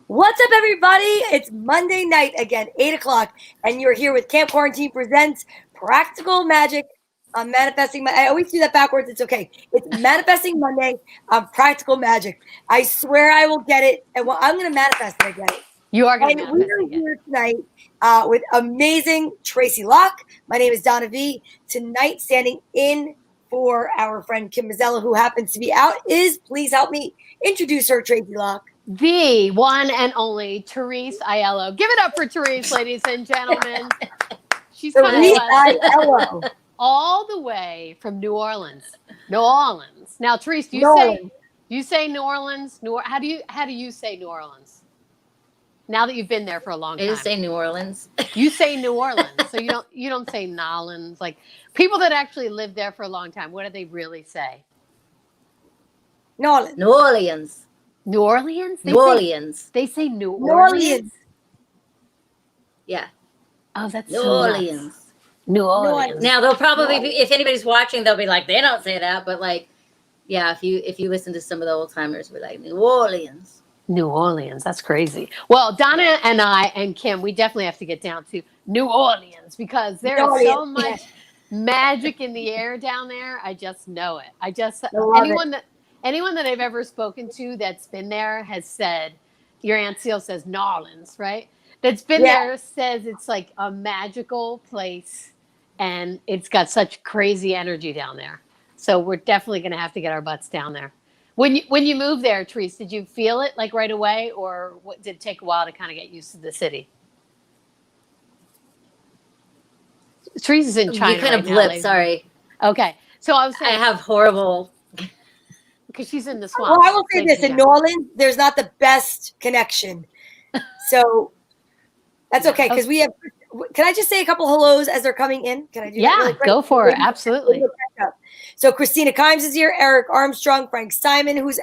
What's up, everybody? It's Monday night again, 8 o'clock, and you're here with Camp Quarantine Presents Practical Magic on Manifesting. I always do that backwards. It's okay. It's Manifesting Monday on Practical Magic. I swear I will get it, and I'm going to manifest it. I get it. You are going to manifest it. And we are here tonight with amazing Tracy Locke. My name is Donna Vee. Tonight, standing in for our friend Kim Mazzella, who happens to be out, please help me introduce her, Tracy Locke. The one and only Terese Aiello. Give it up for Terese, ladies and gentlemen. She's Terese Aiello, all the way from New Orleans. Now, Terese, do you say New Orleans? How do you say New Orleans? Now that you've been there for a long time, I just say New Orleans. You say New Orleans, so you don't say Nolans. Like people that actually live there for a long time, what do they really say? New Orleans. New Orleans. New Orleans? New Orleans. They say New Orleans? Yeah. Oh, that's New so Orleans. Nuts. New Orleans. Now they'll probably be, if anybody's watching, they'll be like, they don't say that, but like, yeah, if you listen to some of the old timers, we're like New Orleans. New Orleans. That's crazy. Well, Donna and I and Kim, we definitely have to get down to New Orleans because there is so much magic in the air down there. I just know it. Anyone that I've ever spoken to that's been there has said, your Aunt Seal says Narlands, right? That's been there says it's like a magical place and it's got such crazy energy down there. So we're definitely going to have to get our butts down there. When you moved there, Terese, did you feel it like right away or did it take a while to kind of get used to the city? Terese is in China. You kind of blipped, sorry. Okay. So I was saying. I have horrible... Because she's in the swamp. Well, I will say this: in New Orleans, there's not the best connection, so that's okay. Because we have. Can I just say a couple hellos as they're coming in? Can I do that really quick? Go for it. Absolutely. So Christina Kimes is here. Eric Armstrong, Frank Simon, who's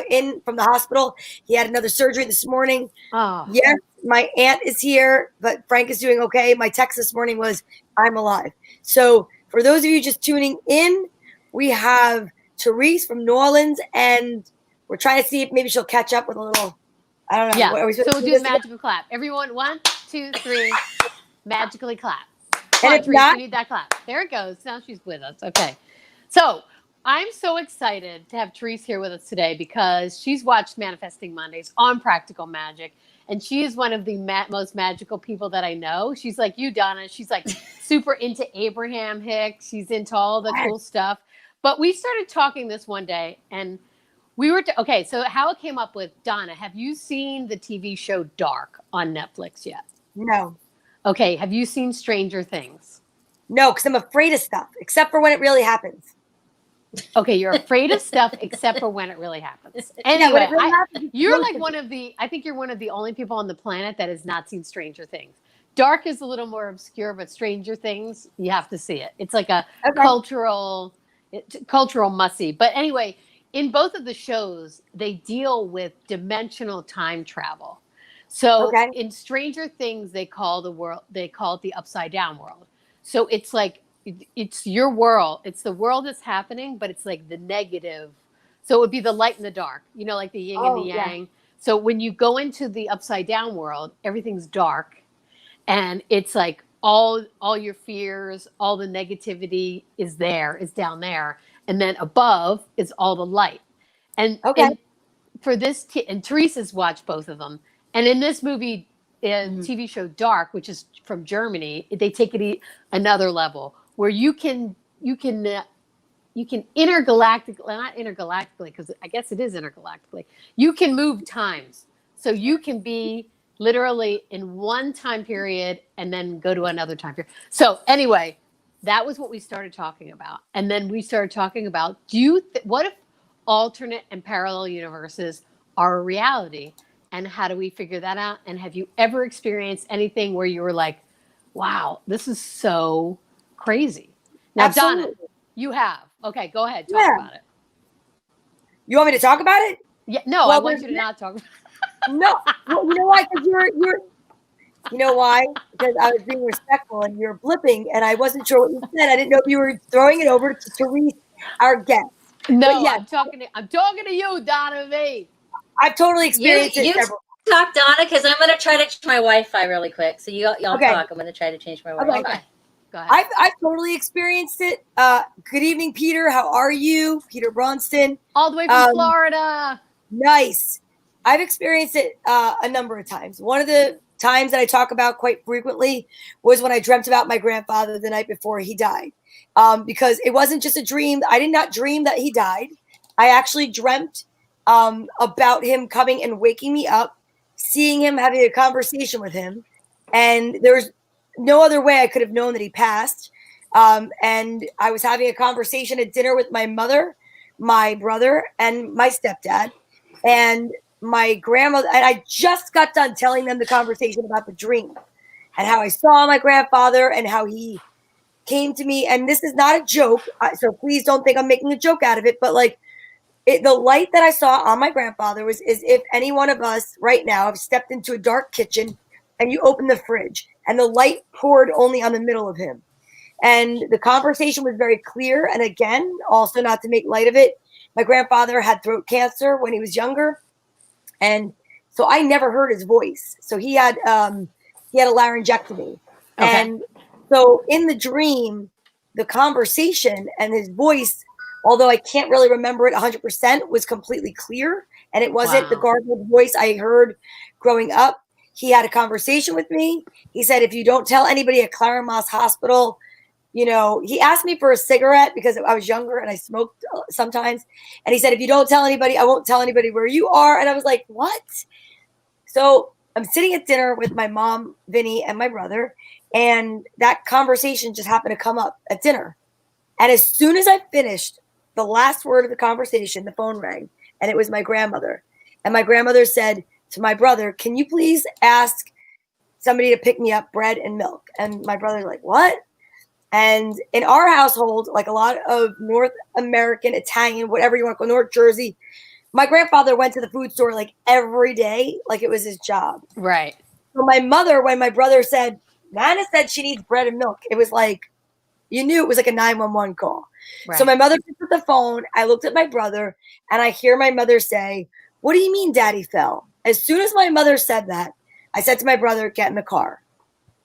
in from the hospital. He had another surgery this morning. Oh. Yes, my aunt is here, but Frank is doing okay. My text this morning was, "I'm alive." So for those of you just tuning in, we have Terese from New Orleans, and we're trying to see if maybe she'll catch up with a little, I don't know. Yeah, so we'll do a magical clap. Everyone, 1, 2, 3, magically clap. And if not, we need that clap. There it goes. Now she's with us. Okay. So I'm so excited to have Terese here with us today because she's watched Manifesting Mondays on Practical Magic, and she is one of the most magical people that I know. She's like you, Donna. She's like super into Abraham Hicks. She's into all the cool stuff. But we started talking this one day, and we were okay. So how it came up with Donna? Have you seen the TV show Dark on Netflix yet? No. Okay. Have you seen Stranger Things? No, because I'm afraid of stuff, except for when it really happens. Okay, you're afraid of stuff except for when it really happens. Anyway, you're like I think you're one of the only people on the planet that has not seen Stranger Things. Dark is a little more obscure, but Stranger Things, you have to see it. It's like a cultural must-see. But anyway, in both of the shows, they deal with dimensional time travel. So in Stranger Things, they call it the upside down world. So it's like, it's your world. It's the world that's happening, but it's like the negative. So it would be the light and the dark, like the yin and the yang. So when you go into the upside down world, everything's dark. And it's like all your fears, all the negativity is down there. And then above is all the light. And for this, and Teresa's watched both of them. And in this movie, TV show Dark, which is from Germany, they take it another level where you can intergalactically, not intergalactically, because I guess it is intergalactically, you can move times. So you can be literally in one time period and then go to another time period. So anyway, that was what we started talking about. And then we started talking about, what if alternate and parallel universes are a reality? And how do we figure that out? And have you ever experienced anything where you were like, wow, this is so crazy? Now, Absolutely. Donna, you have. Okay, go ahead. Talk about it. You want me to talk about it? Yeah. No, I want you to not talk about it. No. Well, you know why? Because you know why? Because I was being respectful and you're blipping and I wasn't sure what you said. I didn't know if you were throwing it over to Terese, our guest. No, I'm talking to you, Donna Vee. I've totally experienced it. talk, Donna, because I'm going to try to change my Wi-Fi really quick. So y'all talk. I'm going to try to change my Wi-Fi. Okay. Go ahead. I've totally experienced it. Good evening, Peter. How are you? Peter Bronston. All the way from Florida. Nice. I've experienced it a number of times. One of the times that I talk about quite frequently was when I dreamt about my grandfather the night before he died. Because it wasn't just a dream. I did not dream that he died. I actually dreamt about him coming and waking me up, seeing him, having a conversation with him. And there was no other way I could have known that he passed. And I was having a conversation at dinner with my mother, my brother, and my stepdad. And my grandmother, and I just got done telling them the conversation about the dream and how I saw my grandfather and how he came to me. And this is not a joke, so please don't think I'm making a joke out of it. But like the light that I saw on my grandfather was as if any one of us right now have stepped into a dark kitchen and you open the fridge and the light poured only on the middle of him. And the conversation was very clear. And again, also not to make light of it, my grandfather had throat cancer when he was younger. And so I never heard his voice. So he had a laryngectomy. Okay. And so in the dream, the conversation and his voice, although I can't really remember it 100%, was completely clear. And it wasn't the garbled voice I heard growing up. He had a conversation with me. He said, if you don't tell anybody at Claremont Hospital, you know, he asked me for a cigarette because I was younger and I smoked sometimes. And he said, if you don't tell anybody, I won't tell anybody where you are. And I was like, what? So I'm sitting at dinner with my mom, Vinny, and my brother. And that conversation just happened to come up at dinner. And as soon as I finished the last word of the conversation, the phone rang and it was my grandmother. And my grandmother said to my brother, can you please ask somebody to pick me up bread and milk? And my brother's like, what? And in our household, like a lot of North American, Italian, whatever you want to call North Jersey, my grandfather went to the food store like every day, like it was his job. Right. So my mother, when my brother said, Nana said she needs bread and milk, it was like, you knew it was like a 911 call. Right. So my mother picked up the phone. I looked at my brother and I hear my mother say, what do you mean daddy fell? As soon as my mother said that, I said to my brother, get in the car.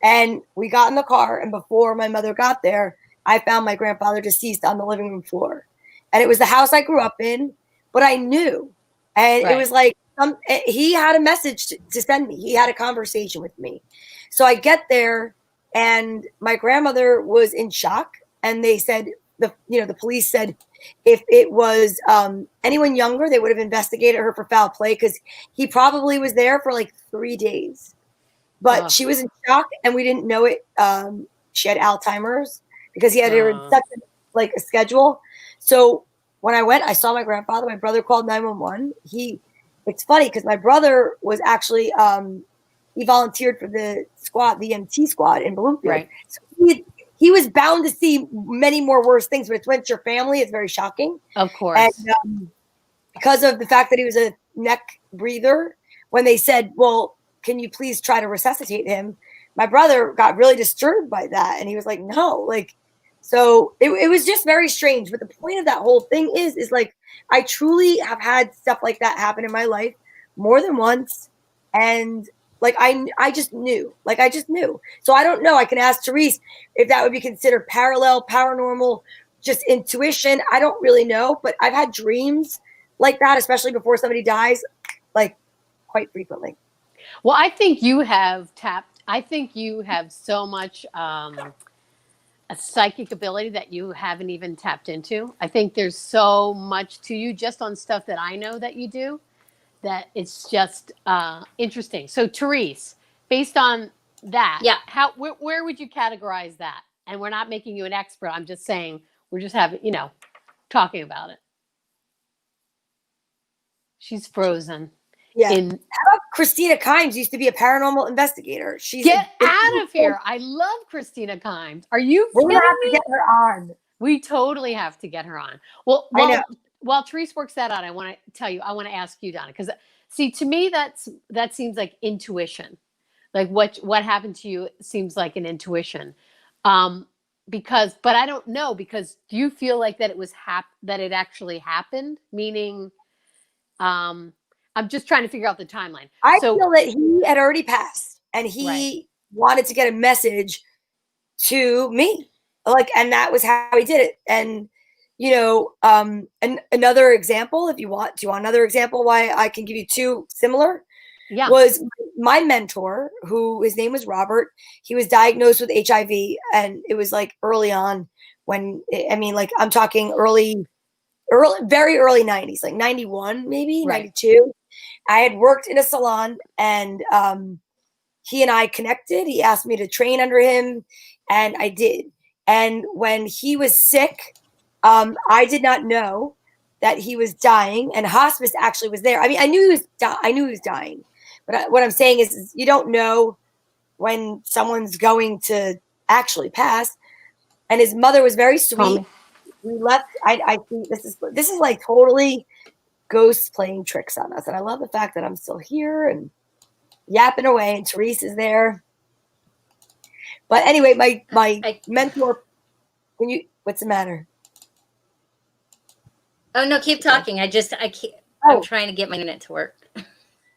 And we got in the car, and before my mother got there, I found my grandfather deceased on the living room floor. And it was the house I grew up in, but I knew. And it was like, he had a message to send me. He had a conversation with me. So I get there, and my grandmother was in shock. And they said, the police said, if it was anyone younger, they would have investigated her for foul play because he probably was there for like 3 days. But she was in shock, and we didn't know it. She had Alzheimer's because he had her in such a schedule. So when I went, I saw my grandfather. My brother called 911. It's funny because my brother was actually he volunteered for the squad, the EMT squad in Bloomfield. Right. So he was bound to see many more worse things. But when it's your family, it's very shocking. Of course. And because of the fact that he was a neck breather, when they said, well, can you please try to resuscitate him? My brother got really disturbed by that. And he was like, no, so it was just very strange. But the point of that whole thing is like, I truly have had stuff like that happen in my life more than once. And like, I just knew, So I don't know. I can ask Terese if that would be considered parallel, paranormal, just intuition. I don't really know, but I've had dreams like that, especially before somebody dies, like quite frequently. Well, I think you have so much a psychic ability that you haven't even tapped into. I think there's so much to you just on stuff that I know that you do that it's just interesting. So Terese, based on that, where would you categorize that? And we're not making you an expert. I'm just saying we're just having, talking about it. She's frozen. Yeah. How about Christina Kimes used to be a paranormal investigator? Get out of here. I love Christina Kimes. Are you kidding me? We're going to have to get her on. We totally have to get her on. Well, while Terese works that out, I want to ask you, Donna, because see, to me, that seems like intuition. Like what happened to you seems like an intuition. But I don't know, because do you feel like that it was that it actually happened? Meaning, I'm just trying to figure out the timeline. I feel that he had already passed, and he wanted to get a message to me, and that was how he did it. And another example, if you want, do you want another example? Why I can give you two similar? Yeah. Was my mentor, who his name was Robert. He was diagnosed with HIV, and it was like early on when I'm talking very early 90s, like 91, maybe 92. I had worked in a salon, and he and I connected. He asked me to train under him, and I did. And when he was sick, I did not know that he was dying, and hospice actually was there. I mean, I knew he was dying, but what I'm saying is you don't know when someone's going to actually pass. And his mother was very sweet. We left. I think this is like totally ghosts playing tricks on us, and I love the fact that I'm still here and yapping away, and Terese is there. But anyway, my mentor. What's the matter? Oh no, keep talking. I can't. I'm trying to get my internet to work.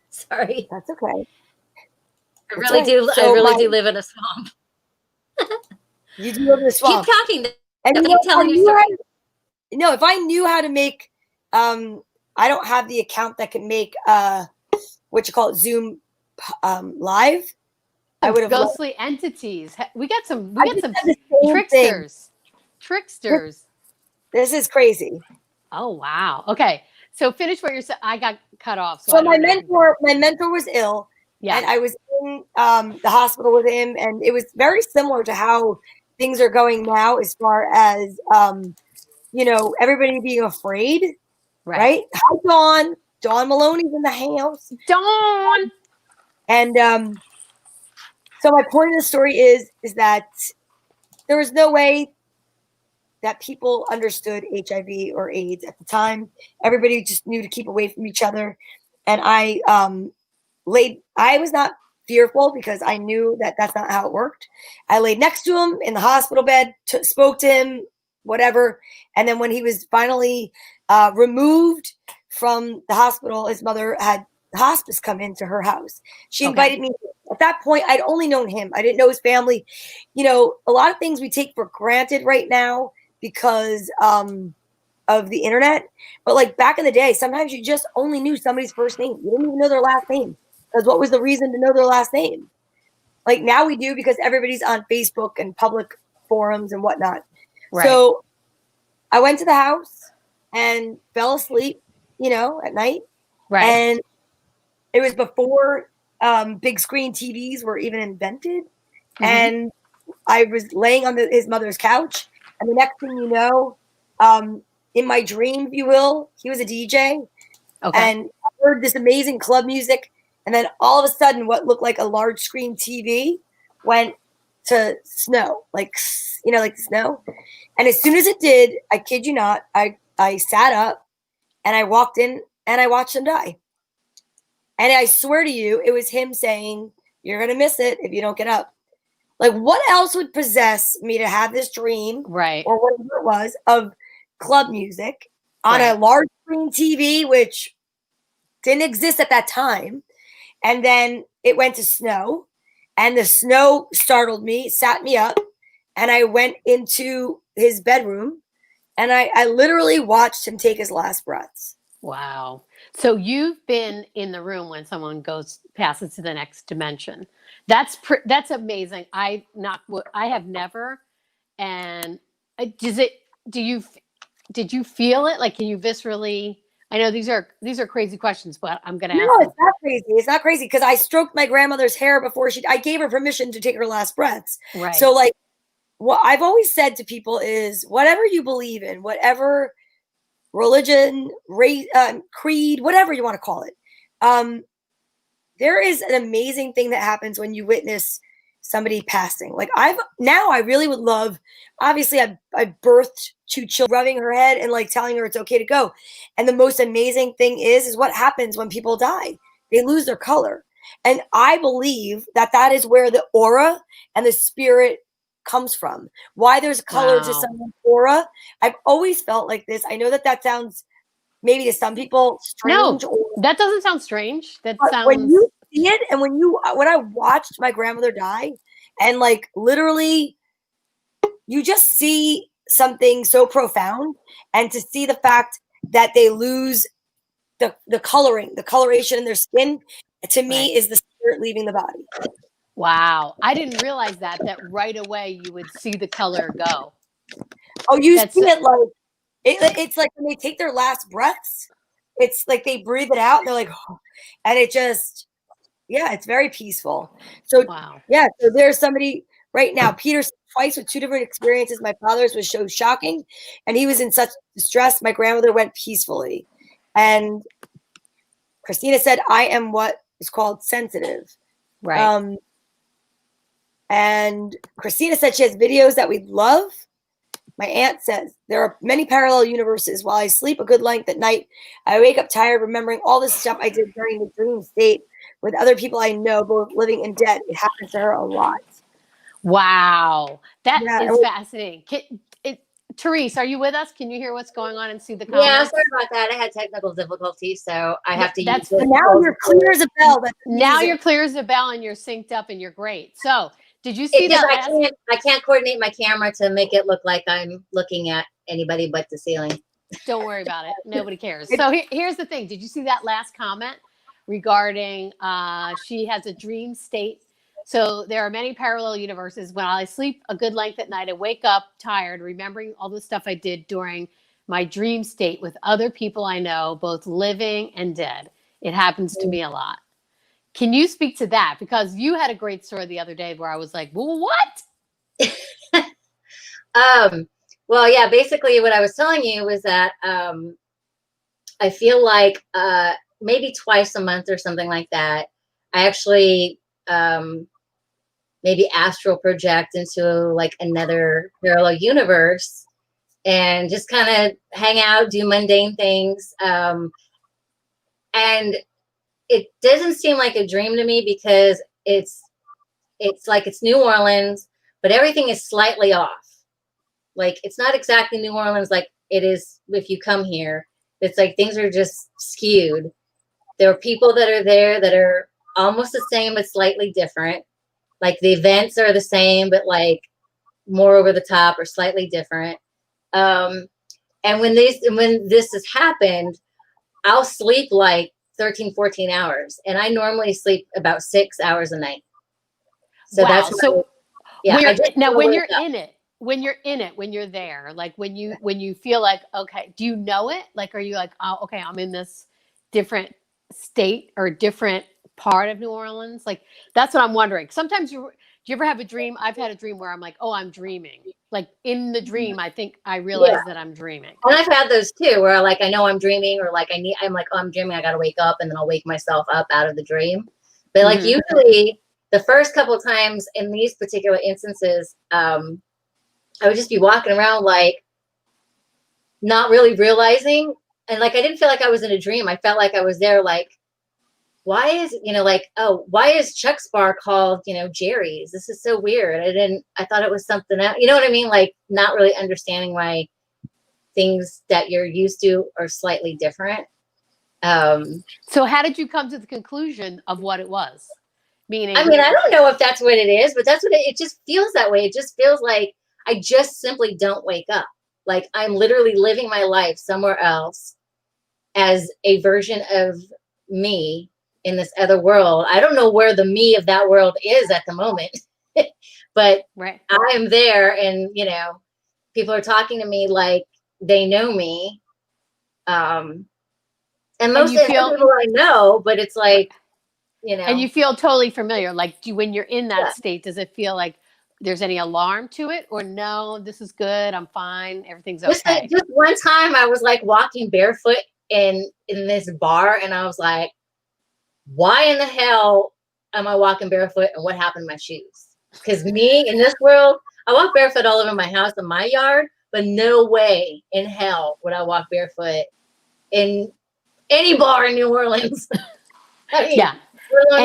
Sorry. That's okay. I really do live in a swamp. You do live in a swamp. Keep talking. And keep telling your story. No, if I knew how to make, I don't have the account that can make what you call it, Zoom live. I would have ghostly entities. We got some tricksters. Tricksters. This is crazy. Oh wow. Okay. So finish what you're saying. I got cut off. So my mentor was ill. Yeah. And I was in the hospital with him, and it was very similar to how things are going now, as far as everybody being afraid. Right? Hi, Dawn Maloney's in the house. Dawn. And so my point of the story is that there was no way that people understood HIV or AIDS at the time. Everybody just knew to keep away from each other. And I was not fearful, because I knew that that's not how it worked. I laid next to him in the hospital bed, spoke to him, whatever. And then when he was finally removed from the hospital, his mother had hospice come into her house. She invited me. At that point, I'd only known him. I didn't know his family. A lot of things we take for granted right now because of the internet. But like back in the day, sometimes you just only knew somebody's first name. You didn't even know their last name, because what was the reason to know their last name? Like now we do, because everybody's on Facebook and public forums and whatnot. Right. So I went to the house and fell asleep, at night. Right. And it was before big screen TVs were even invented. Mm-hmm. And I was laying on his mother's couch. And the next thing you know, in my dream, if you will, he was a DJ. Okay. And I heard this amazing club music. And then all of a sudden, what looked like a large screen TV went to snow, like the snow. And as soon as it did, I kid you not, I sat up and I walked in and I watched him die. And I swear to you, it was him saying, "You're going to miss it if you don't get up." Like, what else would possess me to have this dream, right, or whatever it was, of club music on a large screen TV, which didn't exist at that time? And then it went to snow, and the snow startled me, sat me up, and I went into his bedroom, and I literally watched him take his last breaths. Wow. So you've been in the room when someone passes to the next dimension. That's amazing. I have never. And did you feel it? Like, can you viscerally? I know these are crazy questions, but I'm going to ask. No, it's not crazy. It's not crazy, because I stroked my grandmother's hair before I gave her permission to take her last breaths. Right. So like, what I've always said to people is, whatever you believe in, whatever religion, race, creed, whatever you want to call it, there is an amazing thing that happens when you witness somebody passing. Like I really would love, obviously I birthed 2 children, rubbing her head and like telling her it's okay to go. And the most amazing thing is what happens when people die. They lose their color. And I believe that is where the aura and the spirit comes from. Why there's color to someone's aura. I've always felt like this. I know that sounds maybe to some people strange or That doesn't sound strange. That But when sounds. you see it, and when I watched my grandmother die, and like literally, you just see something so profound, and to see the fact that they lose the coloration in their skin, to me is the spirit leaving the body. Wow. I didn't realize that right away you would see the color go. Oh, you see it like it's like when they take their last breaths, it's like they breathe it out and they're like, oh, and it just, yeah, it's very peaceful. So wow. yeah, so there's somebody right now, Peter, twice with two different experiences. My father's was so shocking and he was in such distress. My grandmother went peacefully. And Christina said, I am what is called sensitive. Right. And Christina said she has videos that we love. My aunt says, there are many parallel universes. While I sleep a good length at night, I wake up tired, remembering all the stuff I did during the dream state with other people I know, both living and dead. It happens to her a lot. Wow. That Yeah, is fascinating. Terese, are you with us? Can you hear what's going on and see the comments? Yeah, sorry about that. I had technical difficulties, so I have to use it. Now you're clear as a bell. Now you're clear as a bell and you're synced up and you're great. So did you see that? I can't coordinate my camera to make it look like I'm looking at anybody but the ceiling. Don't worry about it. Nobody cares. So here's the thing. Did you see that last comment regarding she has a dream state? So there are many parallel universes. When I sleep a good length at night, I wake up tired, remembering all the stuff I did during my dream state with other people I know, both living and dead. It happens to me a lot. Can you speak to that? Because you had a great story the other day where I was like, well, what? Well, yeah, basically what I was telling you was that I feel like maybe twice a month or something like that, I actually maybe astral project into like another parallel universe and just kind of hang out, do mundane things. And it doesn't seem like a dream to me because it's like it's New Orleans, but everything is slightly off. Like it's not exactly New Orleans like it is if you come here. It's like things are just skewed. There are people that are there that are almost the same but slightly different. Like the events are the same but like more over the top or slightly different. And when this has happened, I'll sleep like 13, 14 hours. And I normally sleep about 6 hours a night. So wow. that's so yeah. When you're there, like when you feel like, okay, do you know it? Like, are you like, oh, okay, I'm in this different state or different part of New Orleans? Like, that's what I'm wondering. Sometimes do you ever have a dream? I've had a dream where I'm like, oh, I'm dreaming. Like in the dream, I think I realize that I'm dreaming. And I've had those too, where like I know I'm dreaming, or like I'm like, oh, I'm dreaming. I got to wake up, and then I'll wake myself up out of the dream. But like usually, the first couple of times in these particular instances, I would just be walking around like not really realizing, and like I didn't feel like I was in a dream. I felt like I was there. Like, why is why is Chuck's bar called Jerry's? This is so weird. I thought it was something else. You know what I mean? Like not really understanding why things that you're used to are slightly different. So how did you come to the conclusion of what it was? Meaning, I mean, I don't know if that's what it is, but that's what it just feels that way. It just feels like I just simply don't wake up. Like I'm literally living my life somewhere else as a version of me in this other world. I don't know where the me of that world is at the moment, but I am there, and people are talking to me like they know me. And most of the people I know, but it's like, and you feel totally familiar. Like, when you're in that state, does it feel like there's any alarm to it, or no, this is good, I'm fine, everything's okay? Just one time I was like walking barefoot in this bar, and I was like, why in the hell am I walking barefoot, and what happened to my shoes? Because me in this world, I walk barefoot all over my house and my yard, but no way in hell would I walk barefoot in any bar in New Orleans. I mean, or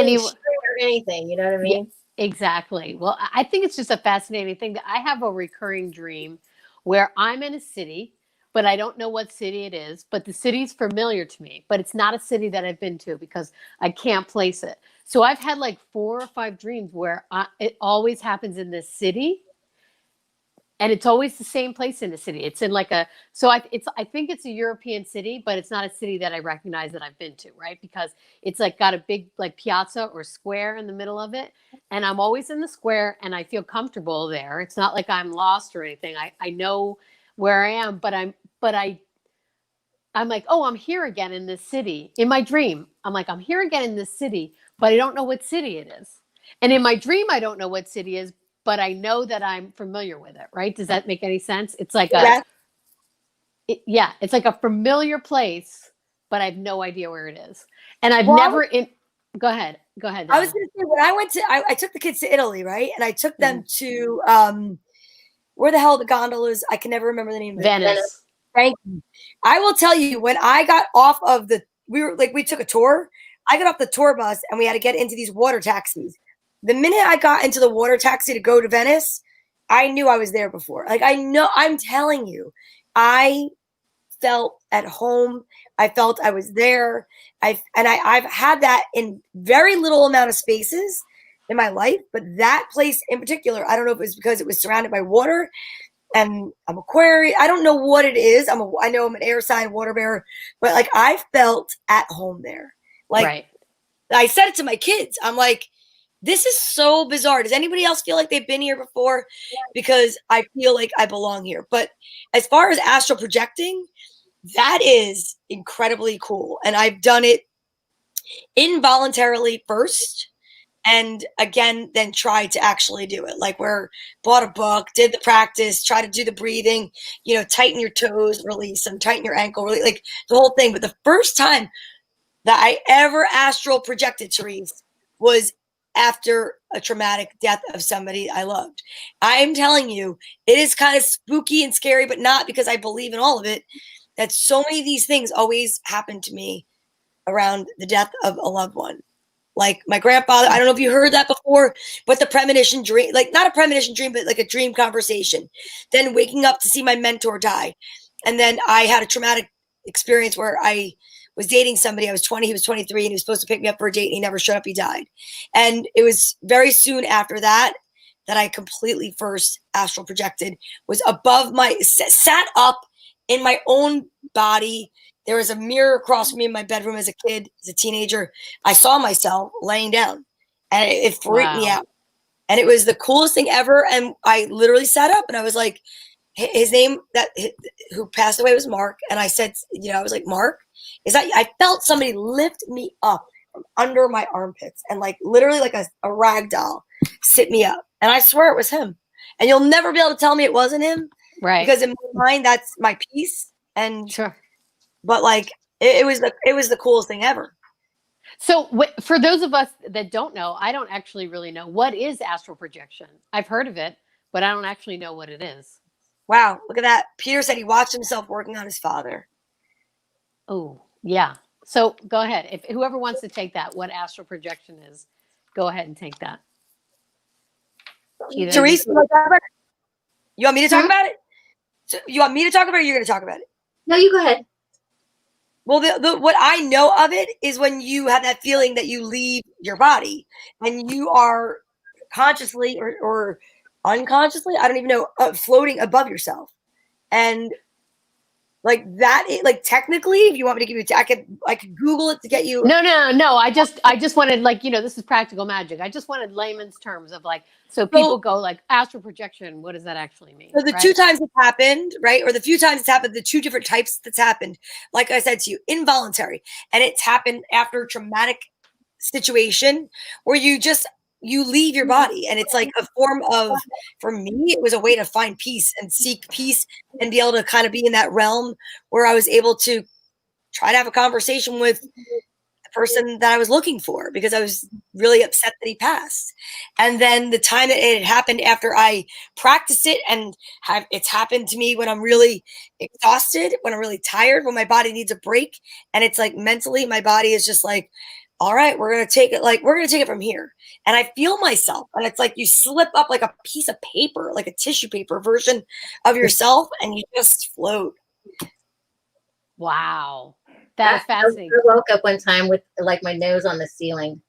anything, you know what I mean? Yeah, exactly. Well, I think it's just a fascinating thing that I have a recurring dream where I'm in a city but I don't know what city it is. But the city's familiar to me, but it's not a city that I've been to because I can't place it. So I've had like 4 or 5 dreams where it always happens in this city. And it's always the same place in the city. It's in like I think it's a European city, but it's not a city that I recognize that I've been to, right? Because it's like got a big like piazza or square in the middle of it. And I'm always in the square and I feel comfortable there. It's not like I'm lost or anything. I know where I am, but I'm like, oh, I'm here again in this city. In my dream, I'm like, I'm here again in this city, but I don't know what city it is. And in my dream, I don't know what city it is, but I know that I'm familiar with it, right? Does that make any sense? It's like it's like a familiar place, but I have no idea where it is. And I've never go ahead. Donna. I was going to say, when I went to, I took the kids to Italy, right? And I took them to, where the hell the gondolas, I can never remember the name of it. Venice. Thank you. I will tell you, when I got off of we took a tour. I got off the tour bus and we had to get into these water taxis. The minute I got into the water taxi to go to Venice, I knew I was there before. Like, I'm telling you, I felt at home. I felt I was there. I've had that in very little amount of spaces in my life, but that place in particular, I don't know if it was because it was surrounded by water and I'm Aquarius. I don't know what it is. I know I'm an air sign, water bearer, but like I felt at home there. Like right. I said it to my kids. I'm like, this is so bizarre. Does anybody else feel like they've been here before? Because I feel like I belong here. But as far as astral projecting, that is incredibly cool. And I've done it involuntarily first. And again, then tried to actually do it. Like bought a book, did the practice, try to do the breathing, tighten your toes, release them, tighten your ankle, really like the whole thing. But the first time that I ever astral projected, Terese, was after a traumatic death of somebody I loved. I'm telling you, it is kind of spooky and scary, but not because I believe in all of it. That so many of these things always happen to me around the death of a loved one. Like my grandfather, I don't know if you heard that before, but the premonition dream, like not a premonition dream, but like a dream conversation. Then waking up to see my mentor die. And then I had a traumatic experience where I was dating somebody. I was 20, he was 23, and he was supposed to pick me up for a date, and he never showed up. He died. And it was very soon after that I completely first astral projected, was above sat up in my own body. There was a mirror across from me in my bedroom as a kid, as a teenager. I saw myself laying down, and it freaked me out. And it was the coolest thing ever. And I literally sat up, and I was like, his name who passed away was Mark. And I said, I was like, Mark, I felt somebody lift me up from under my armpits and like literally like a rag doll sit me up. And I swear it was him. And you'll never be able to tell me it wasn't him. Right. Because in my mind, that's my peace. And sure. But like, it was the coolest thing ever. So for those of us that don't know, I don't actually really know, what is astral projection? I've heard of it, but I don't actually know what it is. Wow, look at that. Peter said he watched himself working on his father. Oh, yeah. So go ahead. If whoever wants to take that, what astral projection is, go ahead and take that. Terese, you want me to talk about it? You want me to talk about it, or you're going to talk about it? No, you go ahead. Well, what I know of it is when you have that feeling that you leave your body and you are consciously or unconsciously, I don't even know, floating above yourself. And like that, like technically, if you want me to give you, I could Google it to get you. No. I just wanted, like, this is practical magic. I just wanted layman's terms of like, so people go like astral projection. What does that actually mean? So the two times it's happened, right? Or the few times it's happened, the two different types that's happened, like I said to you, involuntary. And it's happened after a traumatic situation where you leave your body, and it's like a form of, for me, it was a way to find peace and seek peace and be able to kind of be in that realm where I was able to try to have a conversation with the person that I was looking for, because I was really upset that he passed. And then the time that it had happened after I practiced it, and it's happened to me when I'm really exhausted, when I'm really tired, when my body needs a break. And it's like mentally, my body is just like, all right, we're going to take it from here. And I feel myself. And it's like you slip up like a piece of paper, like a tissue paper version of yourself, and you just float. Wow. That is fascinating. I woke up one time with like my nose on the ceiling.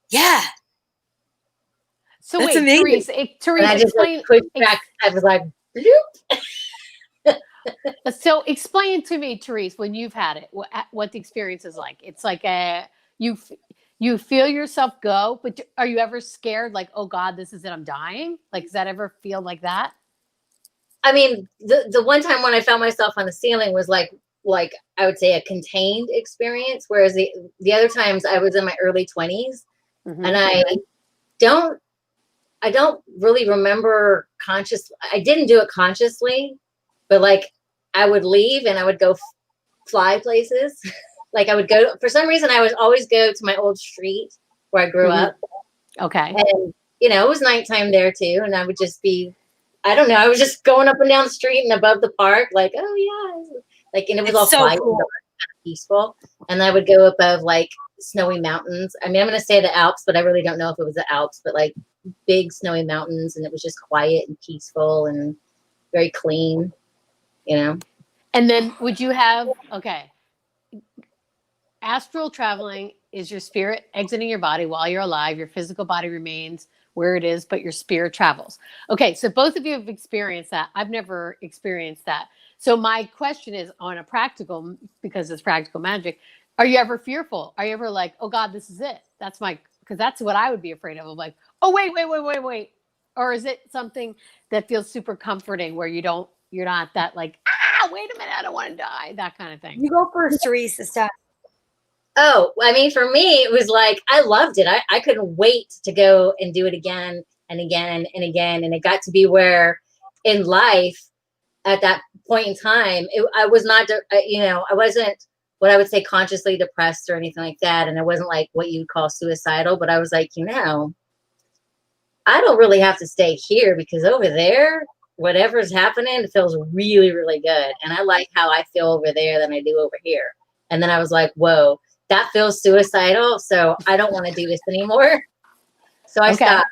Yeah. So That's wait, amazing. And I Therese, just like pushed back. I was like, bloop. so explain to me, Therese, when you've had it, what the experience is like. It's like you feel yourself go, but are you ever scared? Like, oh God, this is it. I'm dying. Like, does that ever feel like that? I mean, the one time when I found myself on the ceiling was like I would say a contained experience, whereas the other times I was in my early 20s, Mm-hmm. and I don't really remember I didn't do it consciously, but like I would leave and I would go fly places. Like I would go, for some reason I would always go to my old street where I grew up. Okay. And it was nighttime there too, and I would just be, I don't know, I was just going up and down the street and above the park, like, oh yeah, like, and it was all so quiet cool. and kind of peaceful. And I would go above like snowy mountains. I mean, I'm gonna say the Alps, but I really don't know if it was the Alps, but like big snowy mountains, and it was just quiet and peaceful and very clean, And then would you have, okay, astral traveling is your spirit exiting your body while you're alive. Your physical body remains where it is, but your spirit travels. Okay, so both of you have experienced that. I've never experienced that. So my question is on a practical, because it's practical magic, are you ever fearful? Are you ever like, oh God, this is it? Because that's what I would be afraid of. I'm like, oh, wait. Or is it something that feels super comforting where you're not that like, wait a minute, I don't want to die, that kind of thing. You go first, Terese, this time. Oh, I mean, for me, it was like, I loved it. I couldn't wait to go and do it again and again and again. And it got to be where in life at that point in time, I was not, I wasn't what I would say consciously depressed or anything like that. And I wasn't like what you'd call suicidal, but I was like, I don't really have to stay here because over there, whatever's happening, it feels really, really good. And I like how I feel over there than I do over here. And then I was like, whoa, that feels suicidal. So I don't want to do this anymore. So I stopped.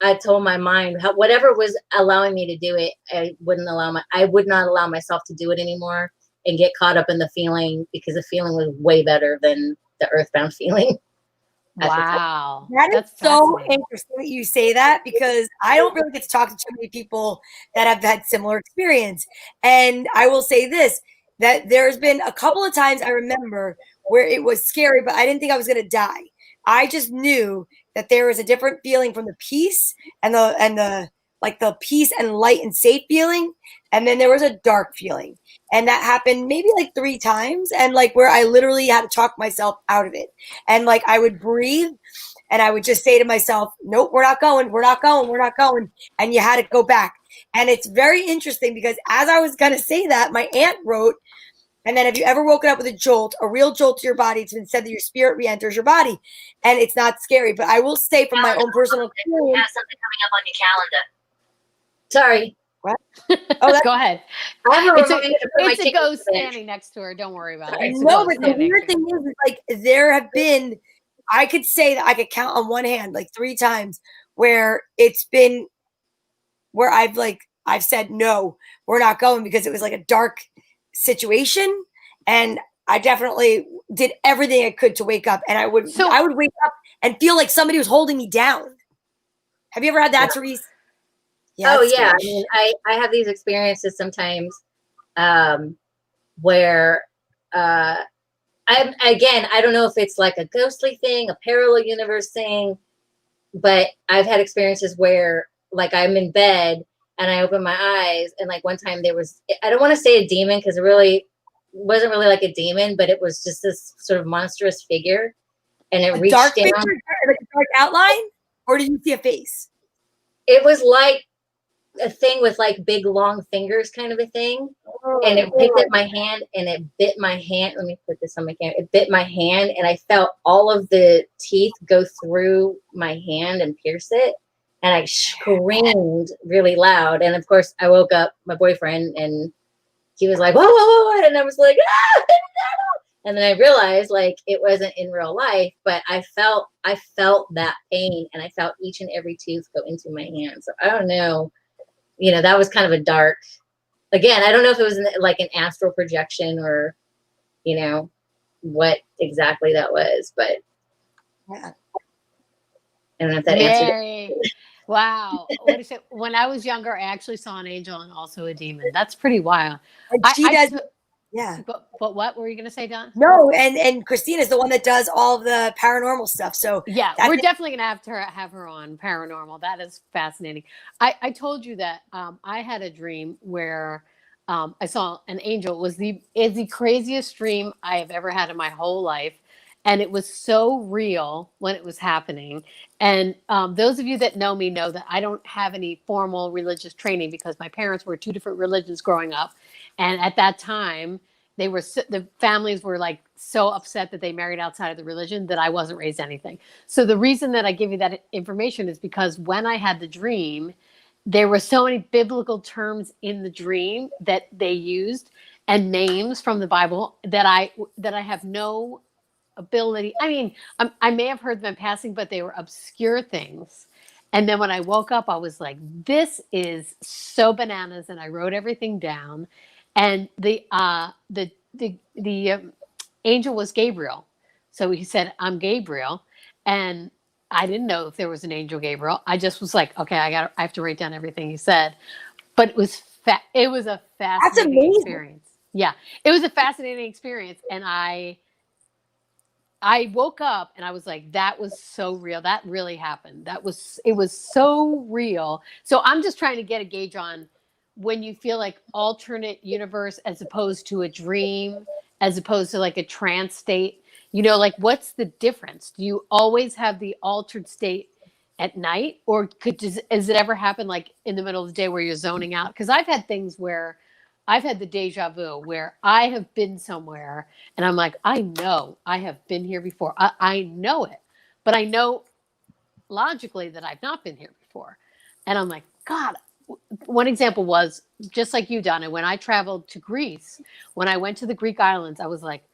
I told my mind whatever was allowing me to do it, I would not allow myself to do it anymore and get caught up in the feeling, because the feeling was way better than the earthbound feeling. Wow. That's so interesting that you say that, because I don't really get to talk to too many people that have had similar experience. And I will say this, that there's been a couple of times I remember where it was scary, but I didn't think I was going to die. I just knew that there was a different feeling from the peace and the like the peace and light and safe feeling. And then there was a dark feeling. And that happened maybe like 3 times. And like where I literally had to talk myself out of it. And like I would breathe and I would just say to myself, nope, we're not going. And you had to go back. And it's very interesting because as I was going to say that, my aunt wrote, and then have you ever woken up with a real jolt to your body? It's been said that your spirit re-enters your body, and it's not scary. But I will say from my own personal experience. You have something coming up on your calendar. Sorry. What? Oh, go ahead. I have it's a ghost standing next to her. Don't worry about it. No, but the weird thing is, like, there have been, I could say that I could count on one hand, like 3 times where it's been, where I've said, no, we're not going, because it was like a dark situation, and I definitely did everything I could to wake up, and I would wake up and feel like somebody was holding me down. Have you ever had that, Terese? Yeah, yeah. I mean, I have these experiences sometimes where I don't know if it's like a ghostly thing, a parallel universe thing, but I've had experiences where like I'm in bed and I open my eyes, and like one time there was, I don't want to say a demon because it really wasn't really like a demon, but it was just this sort of monstrous figure, and it reached dark down. Figure, like a dark outline, or did you see a face? It was like a thing with like big long fingers, kind of a thing, and it picked up my hand and it bit my hand. Let me put this on my camera. It bit my hand, and I felt all of the teeth go through my hand and pierce it. And I screamed really loud. And of course, I woke up my boyfriend, and he was like, whoa, whoa, whoa. And I was like, ah, no. And then I realized like it wasn't in real life, but I felt that pain, and I felt each and every tooth go into my hand. So I don't know, that was kind of a dark again, I don't know if it was like an astral projection or, you know, what exactly that was, but Yeah. I don't know if that answered Very. Wow. What is it? When I was younger, I actually saw an angel and also a demon. That's pretty wild. And she I does, took, yeah. but what were you going to say, Don? No, and Christina's the one that does all of the paranormal stuff. So Yeah, that's we're definitely going to have her on paranormal. That is fascinating. I told you that I had a dream where I saw an angel. Is the craziest dream I have ever had in my whole life. And it was so real when it was happening. And those of you that know me know that I don't have any formal religious training because my parents were two different religions growing up. And at that time, the families were like so upset that they married outside of the religion that I wasn't raised anything. So the reason that I give you that information is because when I had the dream, there were so many biblical terms in the dream that they used and names from the Bible that I have no ability. I mean, I may have heard them in passing, but they were obscure things. And then when I woke up, I was like, "This is so bananas," and I wrote everything down. And the angel was Gabriel, so he said, "I'm Gabriel," and I didn't know if there was an angel Gabriel. I just was like, "Okay, I have to write down everything he said." But it was a that's fascinating amazing. experience. Yeah, it was a fascinating experience, and I woke up and I was like, that was so real. That really happened. It was so real. So I'm just trying to get a gauge on when you feel like alternate universe as opposed to a dream, as opposed to like a trance state, like what's the difference? Do you always have the altered state at night, or does it ever happen like in the middle of the day where you're zoning out? Because I've had things where I've had the deja vu where I have been somewhere and I'm like, I know I have been here before. I know it, but I know logically that I've not been here before. And I'm like, God, one example was just like you, Donna, when I traveled to Greece, when I went to the Greek islands, I was like,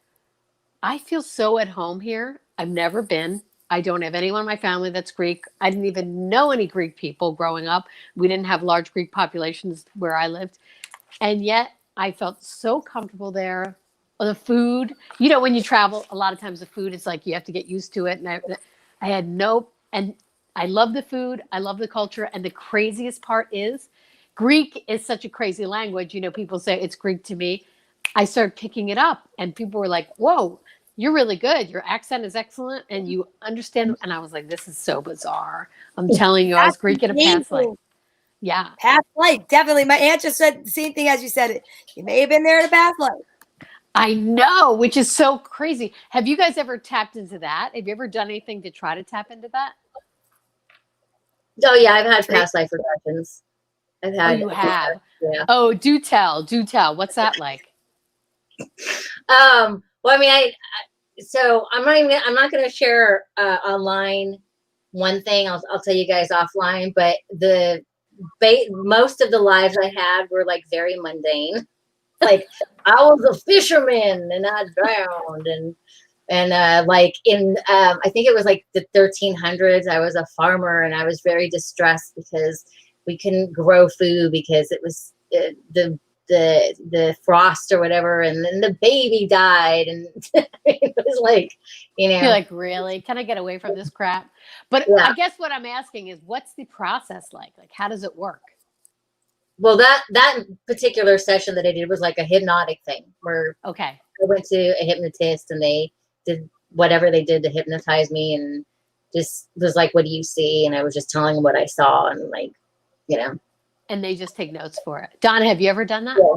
I feel so at home here. I've never been. I don't have anyone in my family that's Greek. I didn't even know any Greek people growing up. We didn't have large Greek populations where I lived. And yet I felt so comfortable there. The food, when you travel, a lot of times the food is like you have to get used to it. And I had and I love the food. I love the culture. And the craziest part is Greek is such a crazy language. People say it's Greek to me. I started picking it up and people were like, whoa, you're really good. Your accent is excellent and you understand. And I was like, this is so bizarre. I'm telling you, I was That's Greek in a past life. amazing. Yeah. Past life, definitely. My aunt just said the same thing as you said it. You may have been there in a past life. I know, which is so crazy. Have you guys ever tapped into that? Have you ever done anything to try to tap into that? Oh yeah, I've had past life regressions. I've had. Oh, you have? Yeah. Oh, do tell. What's that like? Well, I mean, so I'm not going to share online one thing. I'll tell you guys offline, but most of the lives I had were like very mundane. Like I was a fisherman and I drowned and like in I think it was like the 1300s, I was a farmer and I was very distressed because we couldn't grow food because it was the frost or whatever, and then the baby died, and it was like, You're like, really? Can I get away from this crap? But yeah. I guess what I'm asking is, what's the process like? Like, how does it work? Well, that particular session that I did was like a hypnotic thing where I went to a hypnotist and they did whatever they did to hypnotize me and just was like, what do you see? And I was just telling them what I saw and like, And they just take notes for it. Donna, have you ever done that? Yeah.